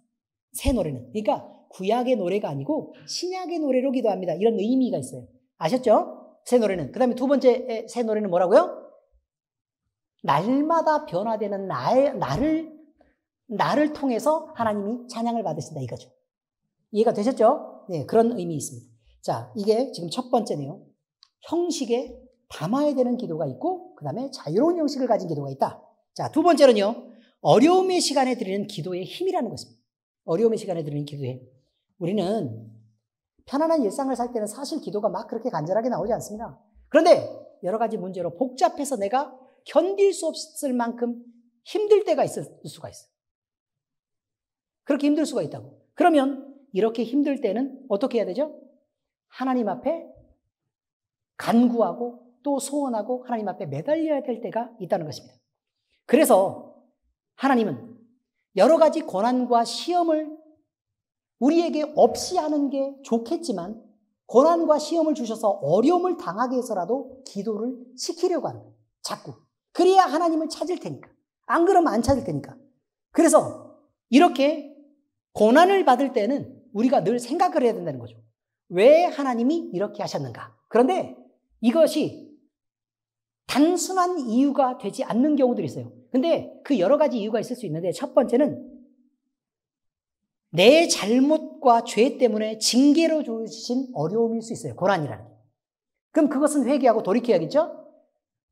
새 노래는. 그러니까 구약의 노래가 아니고 신약의 노래로 기도합니다. 이런 의미가 있어요. 아셨죠? 새 노래는. 그 다음에 두 번째 새 노래는 뭐라고요? 날마다 변화되는 나를 통해서 하나님이 찬양을 받으신다 이거죠. 이해가 되셨죠? 네, 그런 의미 있습니다. 자, 이게 지금 첫 번째네요. 형식에 담아야 되는 기도가 있고 그 다음에 자유로운 형식을 가진 기도가 있다. 자, 두 번째는요. 어려움의 시간에 드리는 기도의 힘이라는 것입니다. 어려움의 시간에 드리는 기도의 힘. 우리는 편안한 일상을 살 때는 사실 기도가 막 그렇게 간절하게 나오지 않습니다. 그런데 여러 가지 문제로 복잡해서 내가 견딜 수 없을 만큼 힘들 때가 있을 수가 있어요. 그렇게 힘들 수가 있다고. 그러면 이렇게 힘들 때는 어떻게 해야 되죠? 하나님 앞에 간구하고 또 소원하고 하나님 앞에 매달려야 될 때가 있다는 것입니다. 그래서 하나님은 여러 가지 고난과 시험을 우리에게 없이 하는 게 좋겠지만 고난과 시험을 주셔서 어려움을 당하게 해서라도 기도를 시키려고 하는 거예요. 자꾸. 그래야 하나님을 찾을 테니까. 안 그러면 안 찾을 테니까. 그래서 이렇게 고난을 받을 때는 우리가 늘 생각을 해야 된다는 거죠. 왜 하나님이 이렇게 하셨는가? 그런데 이것이 단순한 이유가 되지 않는 경우들이 있어요. 근데 그 여러 가지 이유가 있을 수 있는데 첫 번째는 내 잘못과 죄 때문에 징계로 주신 어려움일 수 있어요. 고난이라는 게. 그럼 그것은 회개하고 돌이켜야겠죠?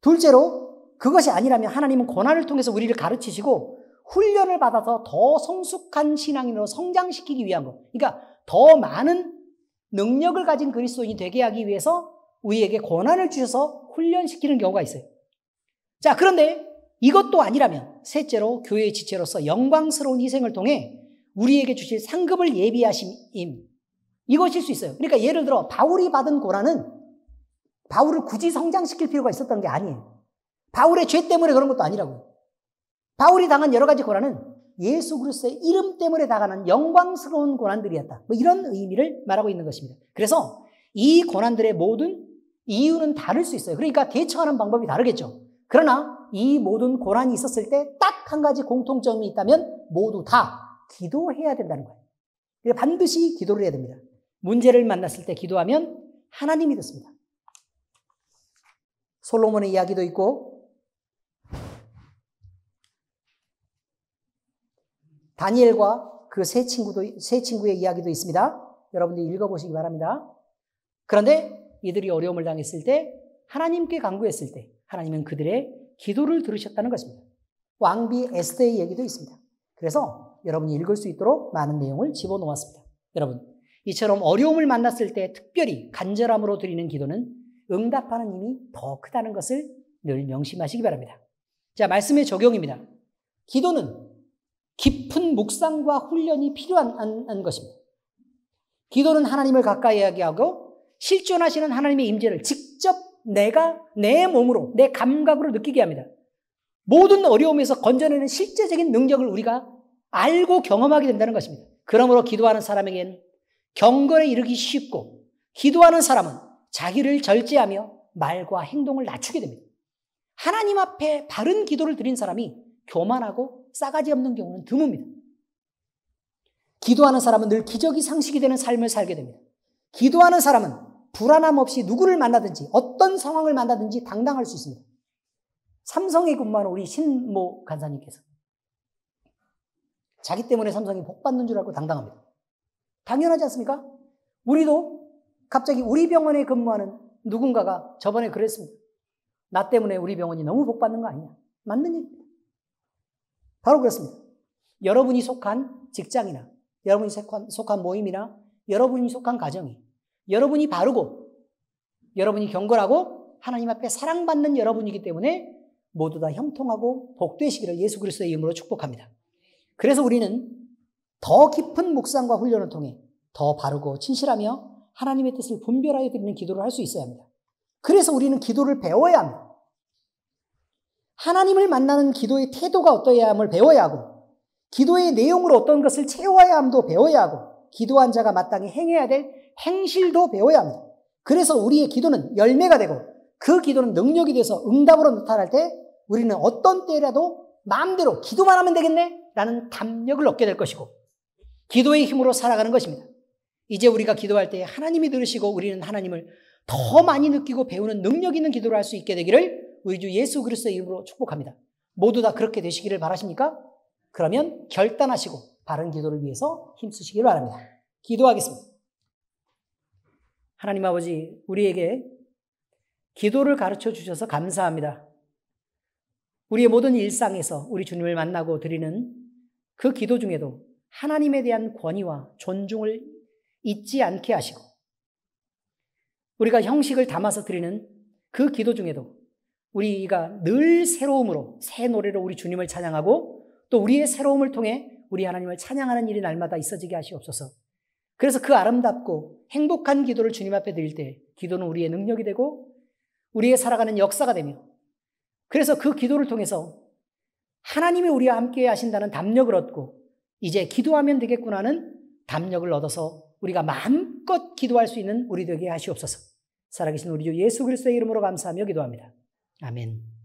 둘째로 그것이 아니라면 하나님은 고난을 통해서 우리를 가르치시고 훈련을 받아서 더 성숙한 신앙인으로 성장시키기 위한 것. 그러니까 더 많은 능력을 가진 그리스도인이 되게 하기 위해서 우리에게 고난을 주셔서 훈련시키는 경우가 있어요. 자, 그런데 이것도 아니라면 셋째로 교회의 지체로서 영광스러운 희생을 통해 우리에게 주실 상급을 예비하심임. 이것일 수 있어요. 그러니까 예를 들어 바울이 받은 고난은 바울을 굳이 성장시킬 필요가 있었던 게 아니에요. 바울의 죄 때문에 그런 것도 아니라고요. 바울이 당한 여러 가지 고난은 예수 그리스도의 이름 때문에 당하는 영광스러운 고난들이었다. 뭐 이런 의미를 말하고 있는 것입니다. 그래서 이 고난들의 모든 이유는 다를 수 있어요. 그러니까 대처하는 방법이 다르겠죠. 그러나 이 모든 고난이 있었을 때 딱 한 가지 공통점이 있다면 모두 다 기도해야 된다는 거예요. 반드시 기도를 해야 됩니다. 문제를 만났을 때 기도하면 하나님이 듣습니다. 솔로몬의 이야기도 있고 다니엘과 그 세 친구의 이야기도 있습니다. 여러분들이 읽어보시기 바랍니다. 그런데 이들이 어려움을 당했을 때 하나님께 간구했을 때 하나님은 그들의 기도를 들으셨다는 것입니다. 왕비 에스더의 얘기도 있습니다. 그래서 여러분이 읽을 수 있도록 많은 내용을 집어넣었습니다. 여러분, 이처럼 어려움을 만났을 때 특별히 간절함으로 드리는 기도는 응답하는 힘이 더 크다는 것을 늘 명심하시기 바랍니다. 자, 말씀의 적용입니다. 기도는 깊은 묵상과 훈련이 필요한 것입니다. 기도는 하나님을 가까이 하고 실존하시는 하나님의 임재를 직접 내가 내 몸으로, 내 감각으로 느끼게 합니다. 모든 어려움에서 건져내는 실제적인 능력을 우리가 알고 경험하게 된다는 것입니다. 그러므로 기도하는 사람에게는 경건에 이르기 쉽고 기도하는 사람은 자기를 절제하며 말과 행동을 낮추게 됩니다. 하나님 앞에 바른 기도를 드린 사람이 교만하고 싸가지 없는 경우는 드뭅니다. 기도하는 사람은 늘 기적이 상식이 되는 삶을 살게 됩니다. 기도하는 사람은 불안함 없이 누구를 만나든지 어떤 상황을 만나든지 당당할 수 있습니다. 삼성에 근무하는 우리 신모 간사님께서 자기 때문에 삼성이 복받는 줄 알고 당당합니다. 당연하지 않습니까? 우리도 갑자기 우리 병원에 근무하는 누군가가 저번에 그랬습니다. 나 때문에 우리 병원이 너무 복받는 거 아니냐. 맞는 얘기입니다. 바로 그렇습니다. 여러분이 속한 직장이나 여러분이 속한 모임이나 여러분이 속한 가정이 여러분이 바르고 여러분이 경건하고 하나님 앞에 사랑받는 여러분이기 때문에 모두 다 형통하고 복되시기를 예수 그리스도의 이름으로 축복합니다. 그래서 우리는 더 깊은 묵상과 훈련을 통해 더 바르고 진실하며 하나님의 뜻을 분별하여 드리는 기도를 할 수 있어야 합니다. 그래서 우리는 기도를 배워야 합니다. 하나님을 만나는 기도의 태도가 어떠해야 함을 배워야 하고 기도의 내용으로 어떤 것을 채워야 함도 배워야 하고 기도한 자가 마땅히 행해야 될 행실도 배워야 합니다. 그래서 우리의 기도는 열매가 되고 그 기도는 능력이 돼서 응답으로 나타날 때 우리는 어떤 때라도 마음대로 기도만 하면 되겠네 라는 담력을 얻게 될 것이고 기도의 힘으로 살아가는 것입니다. 이제 우리가 기도할 때 하나님이 들으시고 우리는 하나님을 더 많이 느끼고 배우는 능력 있는 기도를 할 수 있게 되기를 우리 주 예수 그리스도의 이름으로 축복합니다. 모두 다 그렇게 되시기를 바라십니까? 그러면 결단하시고 바른 기도를 위해서 힘쓰시기를 바랍니다. 기도하겠습니다. 하나님 아버지, 우리에게 기도를 가르쳐 주셔서 감사합니다. 우리의 모든 일상에서 우리 주님을 만나고 드리는 그 기도 중에도 하나님에 대한 권위와 존중을 잊지 않게 하시고 우리가 형식을 담아서 드리는 그 기도 중에도 우리가 늘 새로움으로 새 노래로 우리 주님을 찬양하고 또 우리의 새로움을 통해 우리 하나님을 찬양하는 일이 날마다 있어지게 하시옵소서. 그래서 그 아름답고 행복한 기도를 주님 앞에 드릴 때 기도는 우리의 능력이 되고 우리의 살아가는 역사가 되며 그래서 그 기도를 통해서 하나님이 우리와 함께 하신다는 담력을 얻고 이제 기도하면 되겠구나 하는 담력을 얻어서 우리가 마음껏 기도할 수 있는 우리 되게 하시옵소서. 살아계신 우리 주 예수 그리스도의 이름으로 감사하며 기도합니다. 아멘.